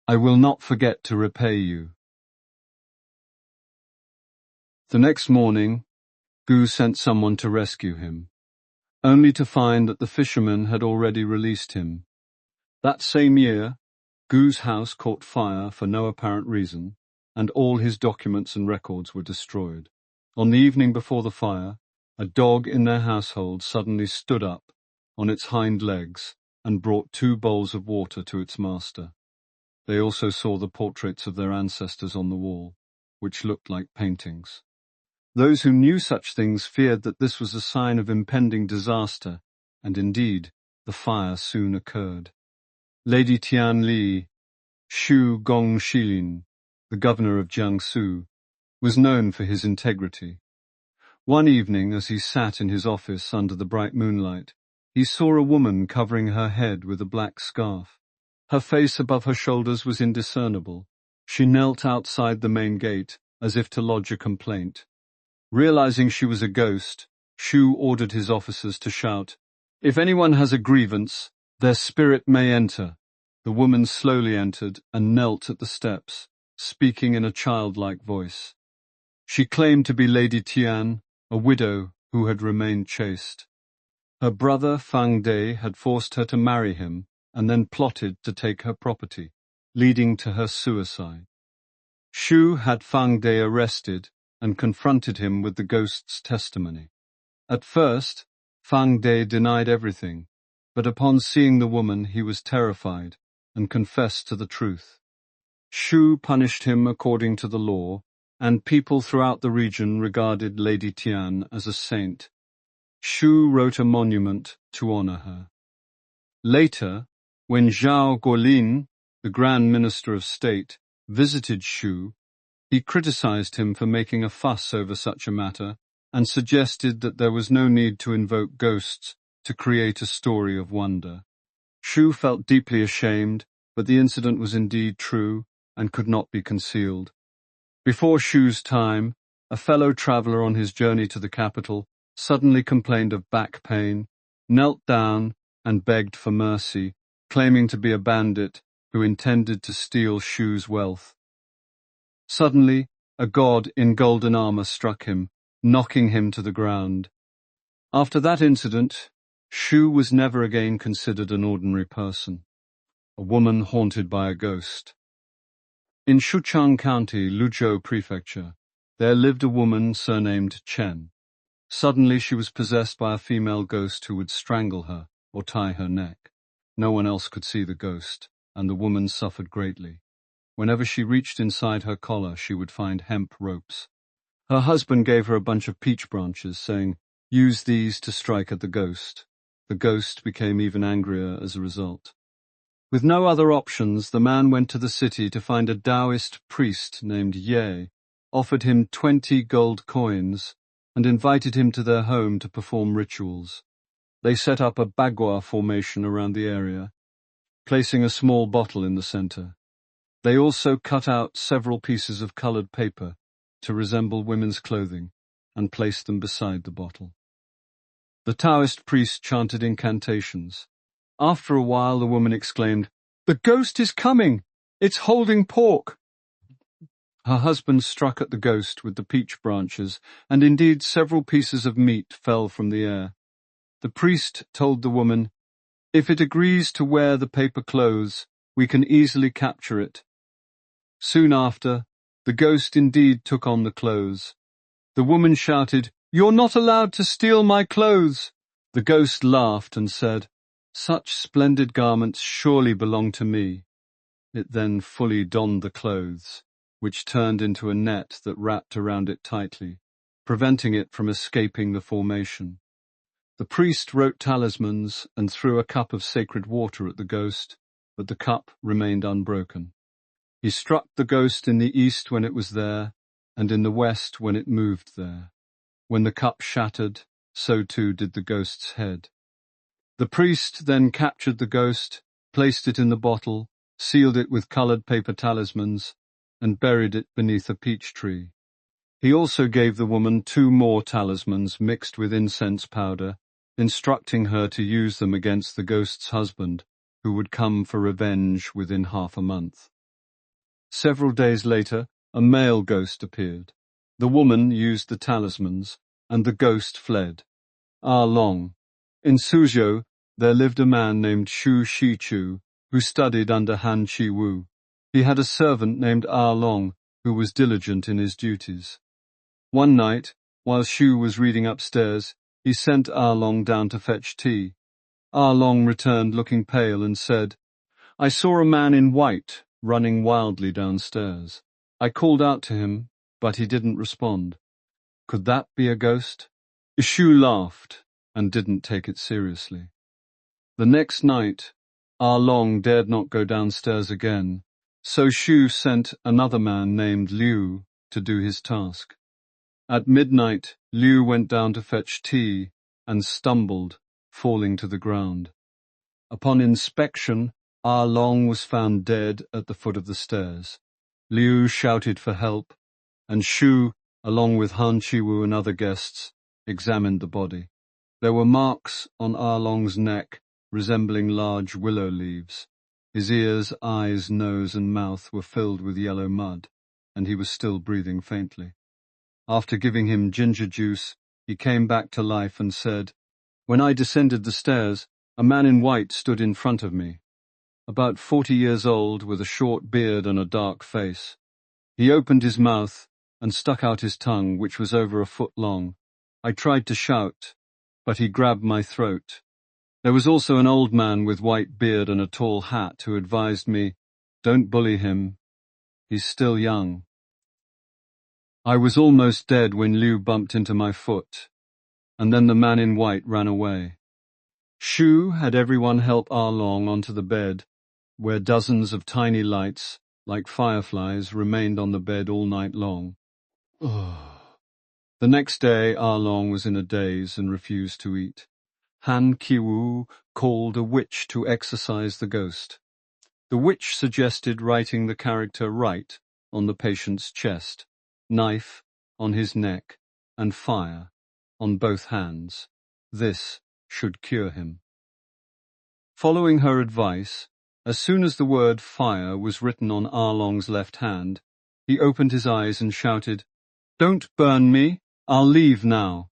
I will not forget to repay you." The next morning, Gu sent someone to rescue him, only to find that the fisherman had already released him. That same year, Gu's house caught fire for no apparent reason, and all his documents and records were destroyed. On the evening before the fire, a dog in their household suddenly stood up on its hind legs and brought 2 bowls of water to its master. They also saw the portraits of their ancestors on the wall, which looked like paintings. Those who knew such things feared that this was a sign of impending disaster, and indeed, the fire soon occurred. Lady Tian Li, Shu Gongxilin, the governor of Jiangsu, was known for his integrity. One evening, as he sat in his office under the bright moonlight, he saw a woman covering her head with a black scarf. Her face above her shoulders was indiscernible. She knelt outside the main gate, as if to lodge a complaint. Realizing she was a ghost, Shu ordered his officers to shout, "If anyone has a grievance, their spirit may enter." The woman slowly entered and knelt at the steps, speaking in a childlike voice. She claimed to be Lady Tian, a widow who had remained chaste. Her brother Fang De had forced her to marry him and then plotted to take her property, leading to her suicide. Shu had Fang De arrested and confronted him with the ghost's testimony. At first, Fang De denied everything, but upon seeing the woman he was terrified and confessed to the truth. Shu punished him according to the law, and people throughout the region regarded Lady Tian as a saint. Shu wrote a monument to honor her. Later, when Zhao Guolin, the Grand Minister of State, visited Shu, he criticized him for making a fuss over such a matter and suggested that there was no need to invoke ghosts to create a story of wonder. Shu felt deeply ashamed, but the incident was indeed true and could not be concealed. Before Shu's time, a fellow traveler on his journey to the capital suddenly complained of back pain, knelt down and begged for mercy, claiming to be a bandit who intended to steal Shu's wealth. Suddenly, a god in golden armor struck him, knocking him to the ground. After that incident, Shu was never again considered an ordinary person, a woman haunted by a ghost. In Shuchang County, Luzhou Prefecture, there lived a woman surnamed Chen. Suddenly she was possessed by a female ghost who would strangle her or tie her neck. No one else could see the ghost, and the woman suffered greatly. Whenever she reached inside her collar, she would find hemp ropes. Her husband gave her a bunch of peach branches, saying, "Use these to strike at the ghost." The ghost became even angrier as a result. With no other options, the man went to the city to find a Taoist priest named Ye, offered him 20 gold coins, and invited him to their home to perform rituals. They set up a bagua formation around the area, placing a small bottle in the center. They also cut out several pieces of colored paper to resemble women's clothing and placed them beside the bottle. The Taoist priest chanted incantations. After a while, the woman exclaimed, "The ghost is coming! It's holding pork!" Her husband struck at the ghost with the peach branches, and indeed several pieces of meat fell from the air. The priest told the woman, "If it agrees to wear the paper clothes, we can easily capture it." Soon after, the ghost indeed took on the clothes. The woman shouted, "You're not allowed to steal my clothes!" The ghost laughed and said, "Such splendid garments surely belong to me." It then fully donned the clothes, which turned into a net that wrapped around it tightly, preventing it from escaping the formation. The priest wrote talismans and threw a cup of sacred water at the ghost, but the cup remained unbroken. He struck the ghost in the east when it was there, and in the west when it moved there. When the cup shattered, so too did the ghost's head. The priest then captured the ghost, placed it in the bottle, sealed it with colored paper talismans, and buried it beneath a peach tree. He also gave the woman 2 more talismans mixed with incense powder, instructing her to use them against the ghost's husband, who would come for revenge within half a month. Several days later, a male ghost appeared. The woman used the talismans, and the ghost fled. Long. In Suzhou, there lived a man named Xu Shichu, who studied under Han Chi-wu. He had a servant named Long, who was diligent in his duties. One night, while Xu was reading upstairs, he sent Long down to fetch tea. Long returned looking pale and said, "I saw a man in white running wildly downstairs. I called out to him, but he didn't respond. Could that be a ghost? Shu laughed and didn't take it seriously. The next night, Ah Long dared not go downstairs again, so Shu sent another man named Liu to do his task. At midnight, Liu went down to fetch tea and stumbled, falling to the ground. Upon inspection, Ah Long was found dead at the foot of the stairs. Liu shouted for help, and Shu, along with Han Chiwu and other guests, examined the body. There were marks on Ah Long's neck resembling large willow leaves. His ears, eyes, nose, and mouth were filled with yellow mud, and he was still breathing faintly. After giving him ginger juice, he came back to life and said, "When I descended the stairs, a man in white stood in front of me, about 40 years old, with a short beard and a dark face. He opened his mouth and stuck out his tongue, which was over a foot long. I tried to shout, but he grabbed my throat. There was also an old man with white beard and a tall hat who advised me, 'Don't bully him. He's still young.' I was almost dead when Liu bumped into my foot, and then the man in white ran away." Shu had everyone help Ah Long onto the bed, where dozens of tiny lights, like fireflies, remained on the bed all night long. The next day, Ah Long was in a daze and refused to eat. Han Qiwu called a witch to exorcise the ghost. The witch suggested writing the character right on the patient's chest, knife on his neck, and fire on both hands. This should cure him. Following her advice, as soon as the word fire was written on Ah Long's left hand, he opened his eyes and shouted, "Don't burn me, I'll leave now."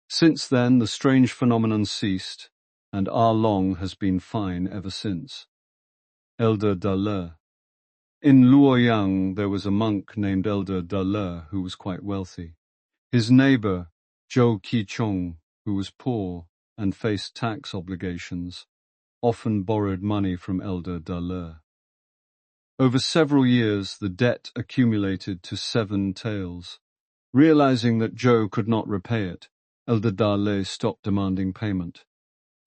Since then, the strange phenomenon ceased, and Ah Long has been fine ever since. Elder Dalle. In Luoyang there was a monk named Elder Dalle who was quite wealthy. His neighbor, Zhou Qichong, who was poor and faced tax obligations, often borrowed money from Elder Dalle. Over several years, the debt accumulated to 7 taels. Realizing that Zhou could not repay it, Elder Dalle stopped demanding payment.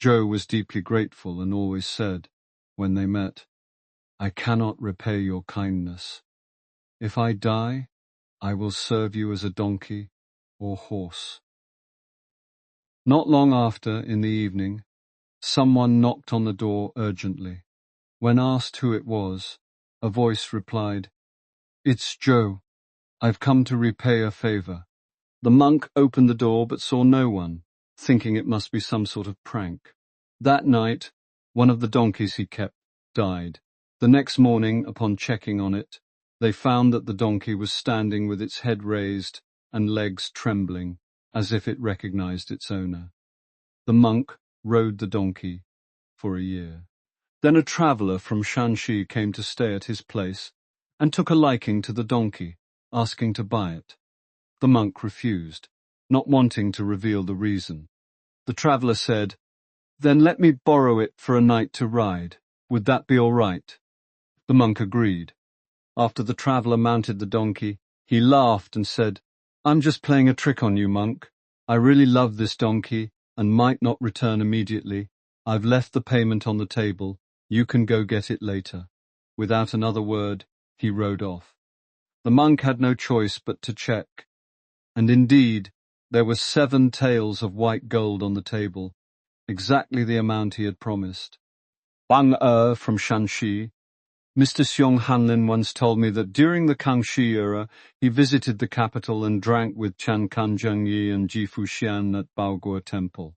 Zhou was deeply grateful and always said, when they met, "I cannot repay your kindness. If I die, I will serve you as a donkey or horse." Not long after, in the evening, someone knocked on the door urgently. When asked who it was, a voice replied, "It's Zhou. I've come to repay a favor." The monk opened the door but saw no one, thinking it must be some sort of prank. That night, one of the donkeys he kept died. The next morning, upon checking on it, they found that the donkey was standing with its head raised and legs trembling, as if it recognized its owner. The monk rode the donkey for a year. Then a traveler from Shanxi came to stay at his place and took a liking to the donkey, asking to buy it. The monk refused, not wanting to reveal the reason. The traveler said, "Then let me borrow it for a night to ride. Would that be all right?" The monk agreed. After the traveler mounted the donkey, he laughed and said, "I'm just playing a trick on you, monk. I really love this donkey and might not return immediately. I've left the payment on the table. You can go get it later." Without another word, he rode off. The monk had no choice but to check. And indeed, there were 7 taels of white gold on the table, exactly the amount he had promised. Wang from Shanxi. Mr. Xiong Hanlin once told me that during the Kangxi era, he visited the capital and drank with Chan Kan Zhengyi and Ji Fuxian at Baoguo Temple.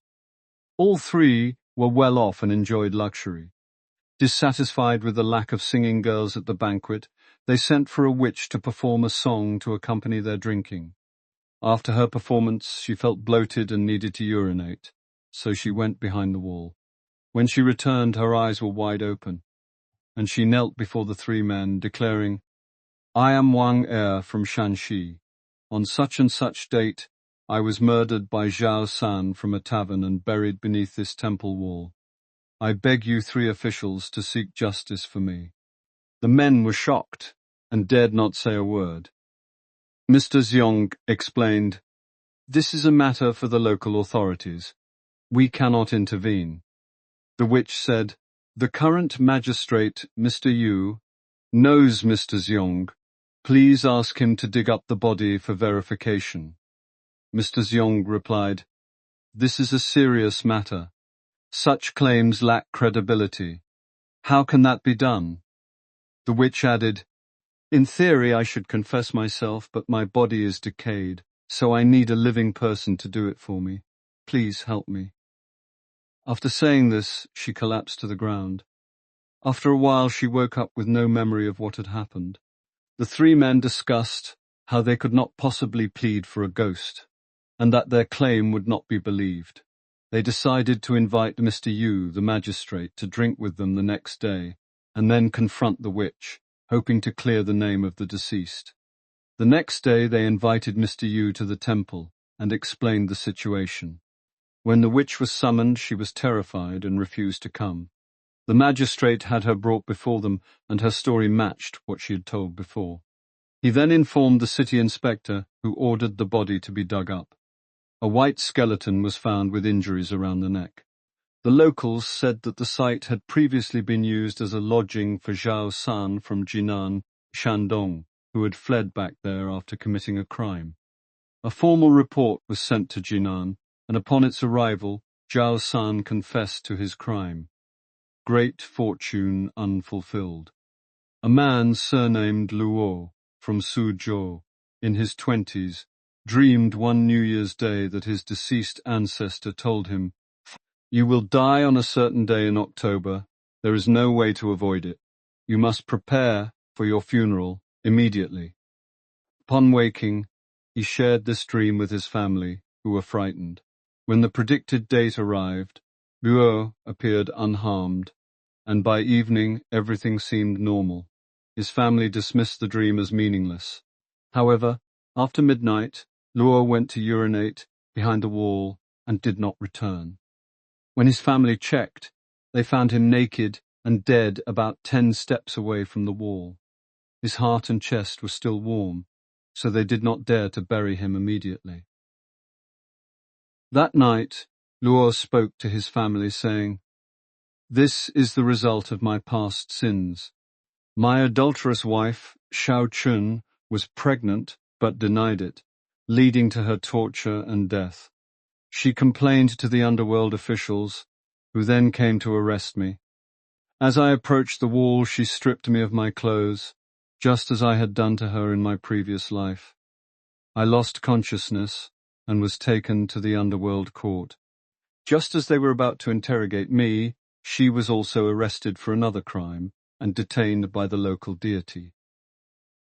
All 3 were well off and enjoyed luxury. Dissatisfied with the lack of singing girls at the banquet, they sent for a witch to perform a song to accompany their drinking. After her performance, she felt bloated and needed to urinate, so she went behind the wall. When she returned, her eyes were wide open, and she knelt before the 3 men, declaring, "I am Wang from Shanxi. On such and such date, I was murdered by Zhao San from a tavern and buried beneath this temple wall. I beg you 3 officials to seek justice for me." The men were shocked and dared not say a word. Mr. Xiong explained, "This is a matter for the local authorities. We cannot intervene." The witch said, "The current magistrate, Mr. Yu, knows Mr. Xiong. Please ask him to dig up the body for verification." Mr. Xiong replied, "This is a serious matter. Such claims lack credibility. How can that be done?" The witch added, "In theory I should confess myself, but my body is decayed, so I need a living person to do it for me. Please help me." After saying this, she collapsed to the ground. After a while she woke up with no memory of what had happened. The three men discussed how they could not possibly plead for a ghost, and that their claim would not be believed. They decided to invite Mr. Yu, the magistrate, to drink with them the next day, and then confront the witch, hoping to clear the name of the deceased. The next day they invited Mr. Yu to the temple and explained the situation. When the witch was summoned, she was terrified and refused to come. The magistrate had her brought before them, and her story matched what she had told before. He then informed the city inspector, who ordered the body to be dug up. A white skeleton was found with injuries around the neck. The locals said that the site had previously been used as a lodging for Zhao San from Jinan, Shandong, who had fled back there after committing a crime. A formal report was sent to Jinan, and upon its arrival, Zhao San confessed to his crime. Great fortune unfulfilled. A man surnamed Luo, from Suzhou, in his 20s, dreamed one New Year's Day that his deceased ancestor told him, "You will die on a certain day in October. There is no way to avoid it. You must prepare for your funeral immediately." Upon waking, he shared this dream with his family, who were frightened. When the predicted date arrived, Luo appeared unharmed, and by evening everything seemed normal. His family dismissed the dream as meaningless. However, after midnight, Luo went to urinate behind the wall and did not return. When his family checked, they found him naked and dead about 10 steps away from the wall. His heart and chest were still warm, so they did not dare to bury him immediately. That night, Luo spoke to his family, saying, "This is the result of my past sins. My adulterous wife, Xiao Chun, was pregnant but denied it, leading to her torture and death. She complained to the Underworld officials, who then came to arrest me. As I approached the wall, she stripped me of my clothes, just as I had done to her in my previous life. I lost consciousness and was taken to the Underworld court. Just as they were about to interrogate me, she was also arrested for another crime and detained by the local deity.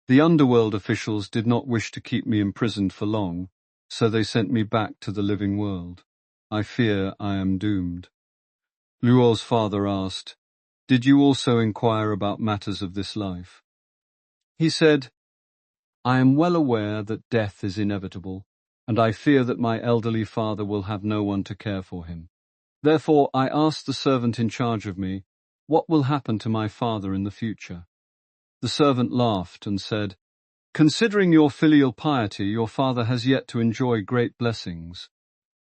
The Underworld officials did not wish to keep me imprisoned for long, so they sent me back to the living world. I fear I am doomed." Luo's father asked, "Did you also inquire about matters of this life?" He said, "I am well aware that death is inevitable, and I fear that my elderly father will have no one to care for him. Therefore, I asked the servant in charge of me, what will happen to my father in the future?" The servant laughed and said, "Considering your filial piety, your father has yet to enjoy great blessings."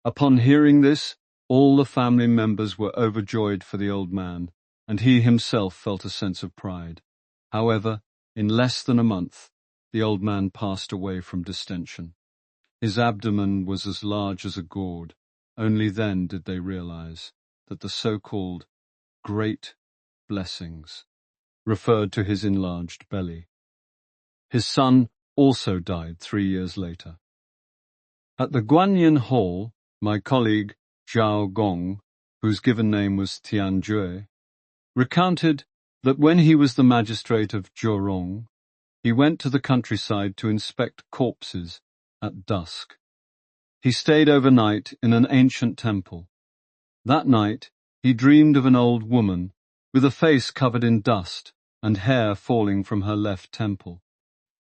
Upon hearing this, all the family members were overjoyed for the old man, and he himself felt a sense of pride. However, in less than a month, the old man passed away from distension. His abdomen was as large as a gourd. Only then did they realize that the so-called great blessings referred to his enlarged belly. His son also died 3 years later. At the Guanyin Hall, my colleague Zhao Gong, whose given name was Tianjue, recounted that when he was the magistrate of Zhorong, he went to the countryside to inspect corpses at dusk. He stayed overnight in an ancient temple. That night, he dreamed of an old woman with a face covered in dust and hair falling from her left temple.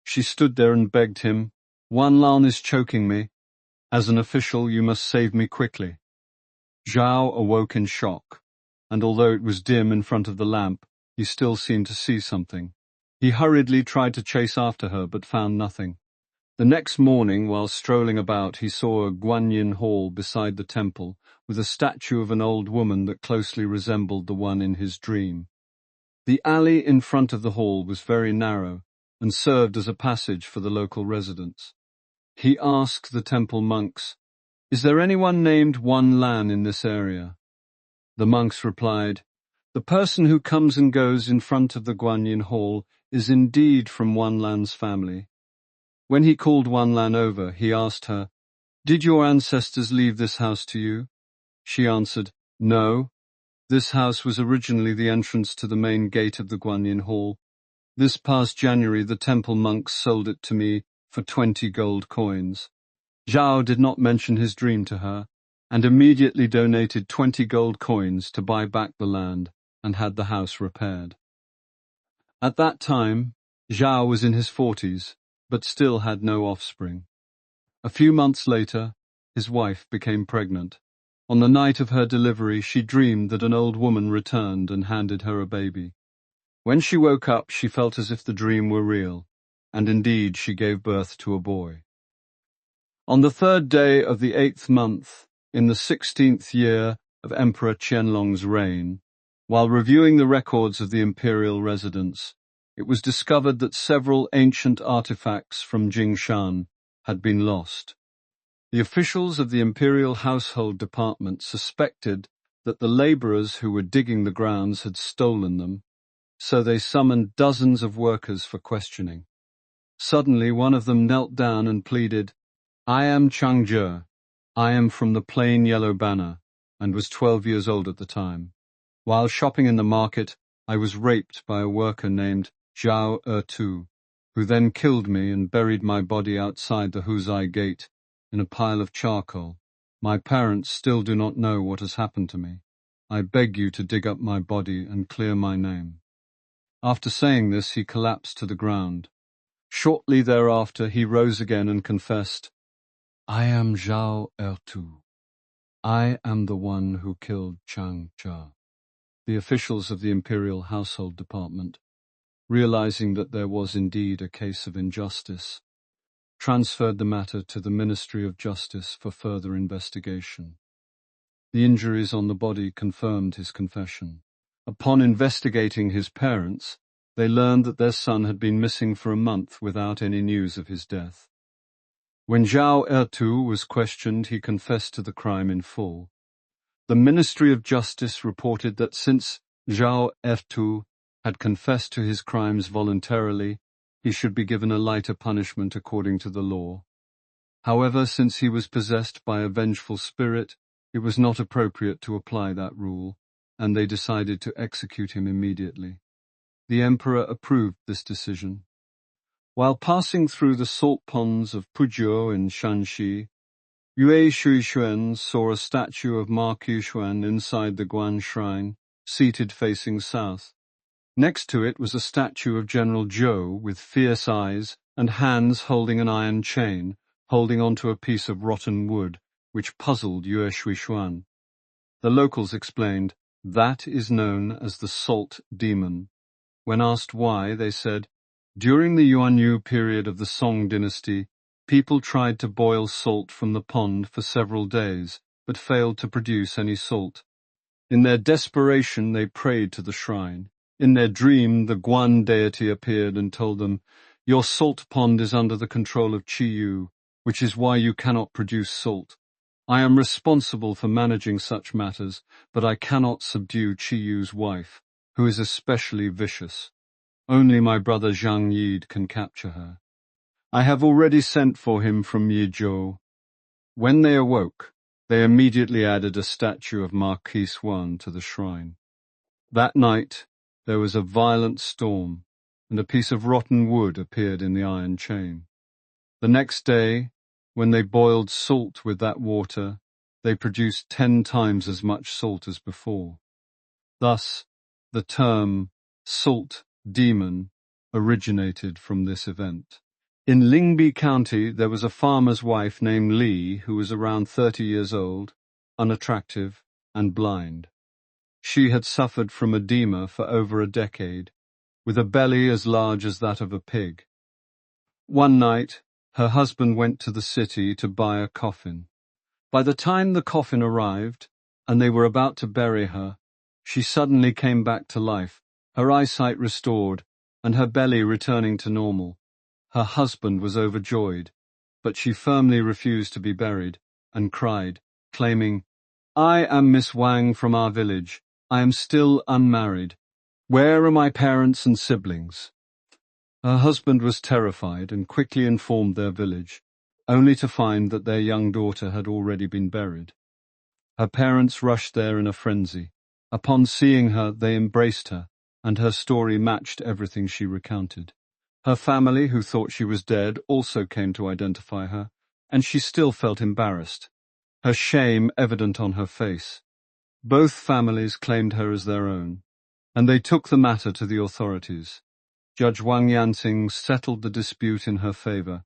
She stood there and begged him, "Wan Lan is choking me. As an official, you must save me quickly." Zhao awoke in shock, and although it was dim in front of the lamp, he still seemed to see something. He hurriedly tried to chase after her, but found nothing. The next morning, while strolling about, he saw a Guanyin hall beside the temple, with a statue of an old woman that closely resembled the one in his dream. The alley in front of the hall was very narrow and served as a passage for the local residents. He asked the temple monks, "Is there anyone named Wan Lan in this area?" The monks replied, "The person who comes and goes in front of the Guanyin hall is indeed from Wan Lan's family." When he called Wan Lan over, he asked her, "Did your ancestors leave this house to you?" She answered, "No. This house was originally the entrance to the main gate of the Guanyin hall. This past January, the temple monks sold it to me for 20 gold coins." Zhao did not mention his dream to her, and immediately donated 20 gold coins to buy back the land and had the house repaired. At that time, Zhao was in his 40s, but still had no offspring. A few months later, his wife became pregnant. On the night of her delivery, she dreamed that an old woman returned and handed her a baby. When she woke up, she felt as if the dream were real, and indeed she gave birth to a boy. On the 3rd day of the 8th month, in the 16th year of Emperor Qianlong's reign, while reviewing the records of the imperial residence, it was discovered that several ancient artifacts from Jingshan had been lost. The officials of the Imperial Household Department suspected that the laborers who were digging the grounds had stolen them, so they summoned dozens of workers for questioning. Suddenly, one of them knelt down and pleaded, "I am Changzhe. I am from the plain yellow banner," and was 12 years old at the time. While shopping in the market, I was raped by a worker named Zhao Ertu, who then killed me and buried my body outside the Huzai gate in a pile of charcoal. My parents still do not know what has happened to me. I beg you to dig up my body and clear my name. After saying this, he collapsed to the ground. Shortly thereafter, he rose again and confessed, "I am Zhao Ertu. I am the one who killed Changzhe." The officials of the Imperial Household Department, realizing that there was indeed a case of injustice, transferred the matter to the Ministry of Justice for further investigation. The injuries on the body confirmed his confession. Upon investigating his parents, they learned that their son had been missing for a month without any news of his death. When Zhao Ertu was questioned, he confessed to the crime in full. The Ministry of Justice reported that since Zhao Ertu had confessed to his crimes voluntarily, he should be given a lighter punishment according to the law. However, since he was possessed by a vengeful spirit, it was not appropriate to apply that rule, and they decided to execute him immediately. The emperor approved this decision. While passing through the salt ponds of Pujiu in Shanxi, Yue Shuixuan saw a statue of Ma Qixuan inside the Guan shrine, seated facing south. Next to it was a statue of General Zhou with fierce eyes and hands holding an iron chain, holding onto a piece of rotten wood, which puzzled Yue Shuixuan. The locals explained, "That is known as the Salt Demon." When asked why, they said, "During the Yuan period of the Qing Dynasty, people tried to boil salt from the pond for several days, but failed to produce any salt. In their desperation, they prayed to the shrine. In their dream, the Guan deity appeared and told them, 'Your salt pond is under the control of Qiyu, which is why you cannot produce salt. I am responsible for managing such matters, but I cannot subdue Qiyu's wife, who is especially vicious. Only my brother Zhang Yid can capture her. I have already sent for him from Yizhou.'" When they awoke, they immediately added a statue of Marquis Wan to the shrine. That night, there was a violent storm, and a piece of rotten wood appeared in the iron chain. The next day, when they boiled salt with that water, they produced 10 times as much salt as before. Thus, the term salt demon originated from this event. In Lingbi County, there was a farmer's wife named Li who was around 30 years old, unattractive, and blind. She had suffered from edema for over a decade, with a belly as large as that of a pig. One night, her husband went to the city to buy a coffin. By the time the coffin arrived, and they were about to bury her, she suddenly came back to life, her eyesight restored, and her belly returning to normal. Her husband was overjoyed, but she firmly refused to be buried, and cried, claiming, "I am Miss Wang from our village. I am still unmarried. Where are my parents and siblings?" Her husband was terrified and quickly informed their village, only to find that their young daughter had already been buried. Her parents rushed there in a frenzy. Upon seeing her, they embraced her, and her story matched everything she recounted. Her family, who thought she was dead, also came to identify her, and she still felt embarrassed, her shame evident on her face. Both families claimed her as their own, and they took the matter to the authorities. Judge Wang Yanxing settled the dispute in her favor,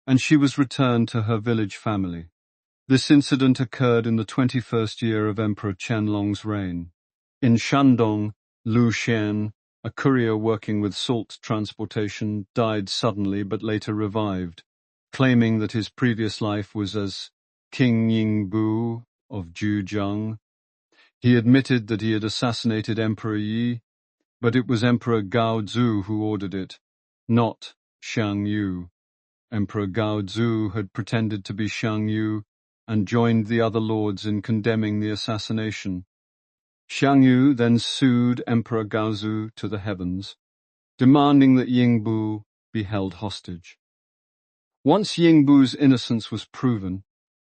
and she was returned to her village family. This incident occurred in the 21st year of Emperor Qianlong's reign. In Shandong, Lu Xian, a courier working with salt transportation, died suddenly but later revived, claiming that his previous life was as King Yingbu of Zhujiang. He admitted that he had assassinated Emperor Yi, but it was Emperor Gao Zu who ordered it, not Xiang Yu. Emperor Gao Zu had pretended to be Xiang Yu and joined the other lords in condemning the assassination. Xiang Yu then sued Emperor Gaozu to the heavens, demanding that Yingbu be held hostage. Once Yingbu's innocence was proven,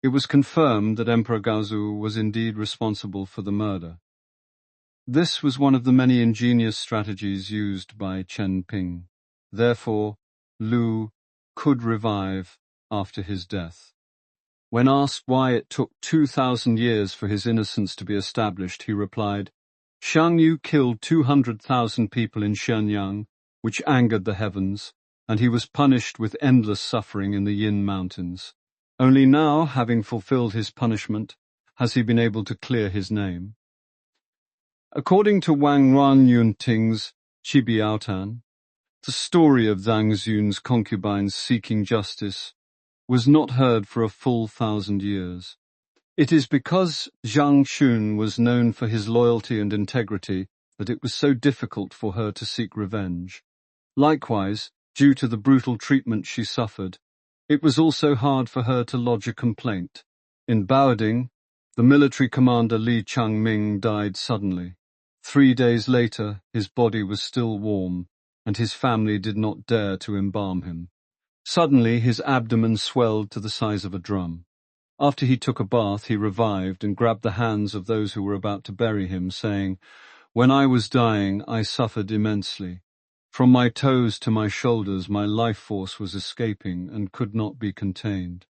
it was confirmed that Emperor Gaozu was indeed responsible for the murder. This was one of the many ingenious strategies used by Chen Ping. Therefore, Lu could revive after his death. When asked why it took 2,000 years for his innocence to be established, he replied, "Xiang Yu killed 200,000 people in Shenyang, which angered the heavens, and he was punished with endless suffering in the Yin Mountains. Only now, having fulfilled his punishment, has he been able to clear his name." According to Wang Yuanting's Qibiaotan, the story of Zhang Xun's concubines seeking justice was not heard for a full 1,000 years. It is because Zhang Xun was known for his loyalty and integrity that it was so difficult for her to seek revenge. Likewise, due to the brutal treatment she suffered, it was also hard for her to lodge a complaint. In Baoding, the military commander Li Changming died suddenly. 3 days later, his body was still warm, and his family did not dare to embalm him. Suddenly, his abdomen swelled to the size of a drum. After he took a bath, he revived and grabbed the hands of those who were about to bury him, saying, "When I was dying, I suffered immensely. From my toes to my shoulders, my life force was escaping and could not be contained.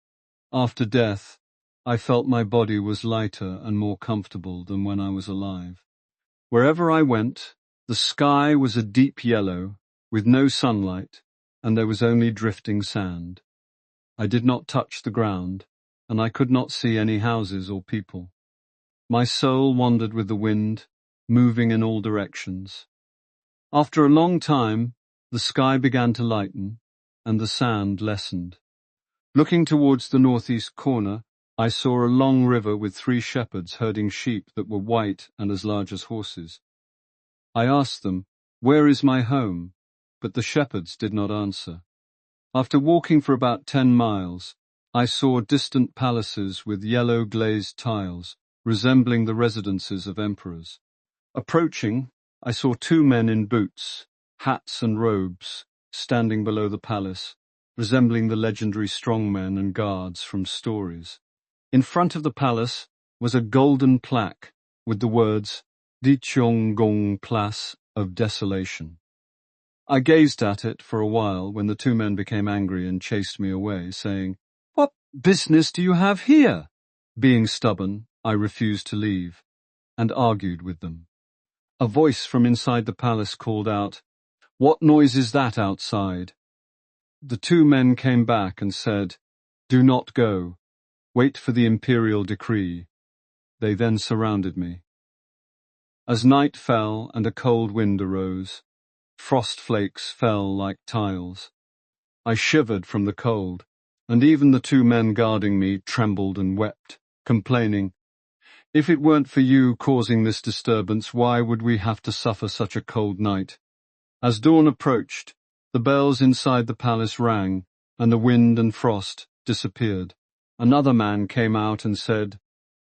After death, I felt my body was lighter and more comfortable than when I was alive. Wherever I went, the sky was a deep yellow, with no sunlight, and there was only drifting sand. I did not touch the ground, and I could not see any houses or people. My soul wandered with the wind, moving in all directions. After a long time, the sky began to lighten, and the sand lessened. Looking towards the northeast corner, I saw a long river with 3 shepherds herding sheep that were white and as large as horses. I asked them, 'Where is my home?' But the shepherds did not answer. After walking for about 10 miles, I saw distant palaces with yellow glazed tiles, resembling the residences of emperors. Approaching, I saw 2 men in boots, hats and robes, standing below the palace, resembling the legendary strongmen and guards from stories. In front of the palace was a golden plaque with the words, "Di Qiong Gong Place of Desolation." I gazed at it for a while when the 2 men became angry and chased me away, saying, "What business do you have here?" Being stubborn, I refused to leave, and argued with them. A voice from inside the palace called out, "What noise is that outside?" The 2 men came back and said, "Do not go. Wait for the Imperial decree." They then surrounded me. As night fell and a cold wind arose, frost flakes fell like tiles. I shivered from the cold and even the two men guarding me trembled and wept, complaining, "If it weren't for you causing this disturbance, why would we have to suffer such a cold night?" As dawn approached, the bells inside the palace rang, and the wind and frost disappeared. Another man came out and said,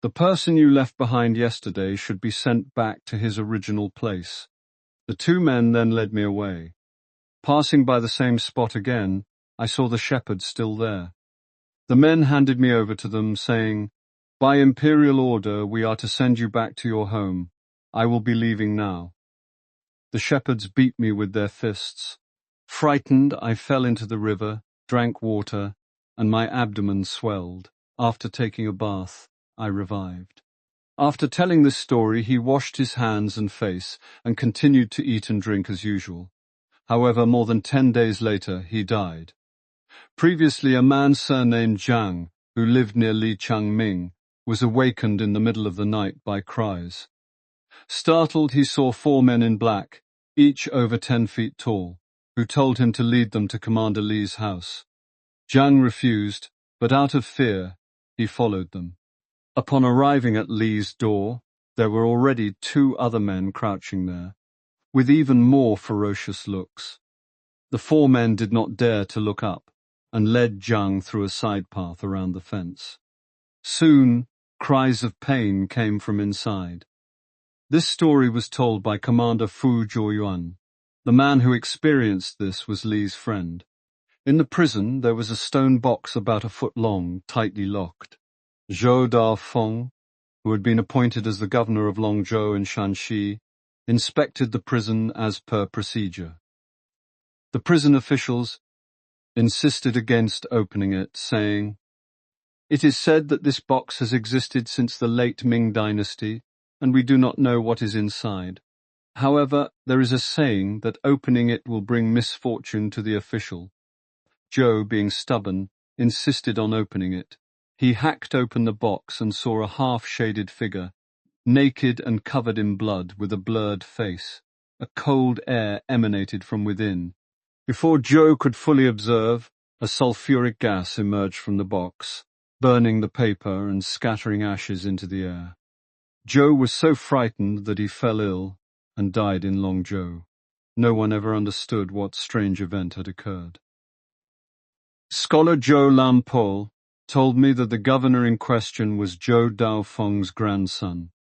"The person you left behind yesterday should be sent back to his original place." The two men then led me away. Passing by the same spot again, I saw the shepherd still there. The men handed me over to them, saying, "By imperial order, we are to send you back to your home. I will be leaving now." The shepherds beat me with their fists. Frightened, I fell into the river, drank water, and my abdomen swelled. After taking a bath, I revived. After telling this story, he washed his hands and face and continued to eat and drink as usual. However, more than 10 days later, he died. Previously, a man surnamed Zhang, who lived near Li Changming, was awakened in the middle of the night by cries. Startled, he saw 4 men in black, each over 10 feet tall, who told him to lead them to Commander Li's house. Zhang refused, but out of fear, he followed them. Upon arriving at Li's door, there were already 2 other men crouching there, with even more ferocious looks. The 4 men did not dare to look up, and led Zhang through a side path around the fence. Soon, cries of pain came from inside. This story was told by Commander Fu Zhuoyuan. The man who experienced this was Li's friend. In the prison, there was a stone box about a foot long, tightly locked. Zhou Daofeng, who had been appointed as the governor of Longzhou and Shanxi, inspected the prison as per procedure. The prison officials insisted against opening it, saying, "It is said that this box has existed since the late Qing Dynasty, and we do not know what is inside. However, there is a saying that opening it will bring misfortune to the official." Zhou, being stubborn, insisted on opening it. He hacked open the box and saw a half-shaded figure, naked and covered in blood with a blurred face. A cold air emanated from within. Before Zhou could fully observe, a sulfuric gas emerged from the box, burning the paper and scattering ashes into the air. Zhou was so frightened that he fell ill and died in Longzhou. No one ever understood what strange event had occurred. Scholar Zhou Lampo told me that the governor in question was Zhou Daofeng's grandson.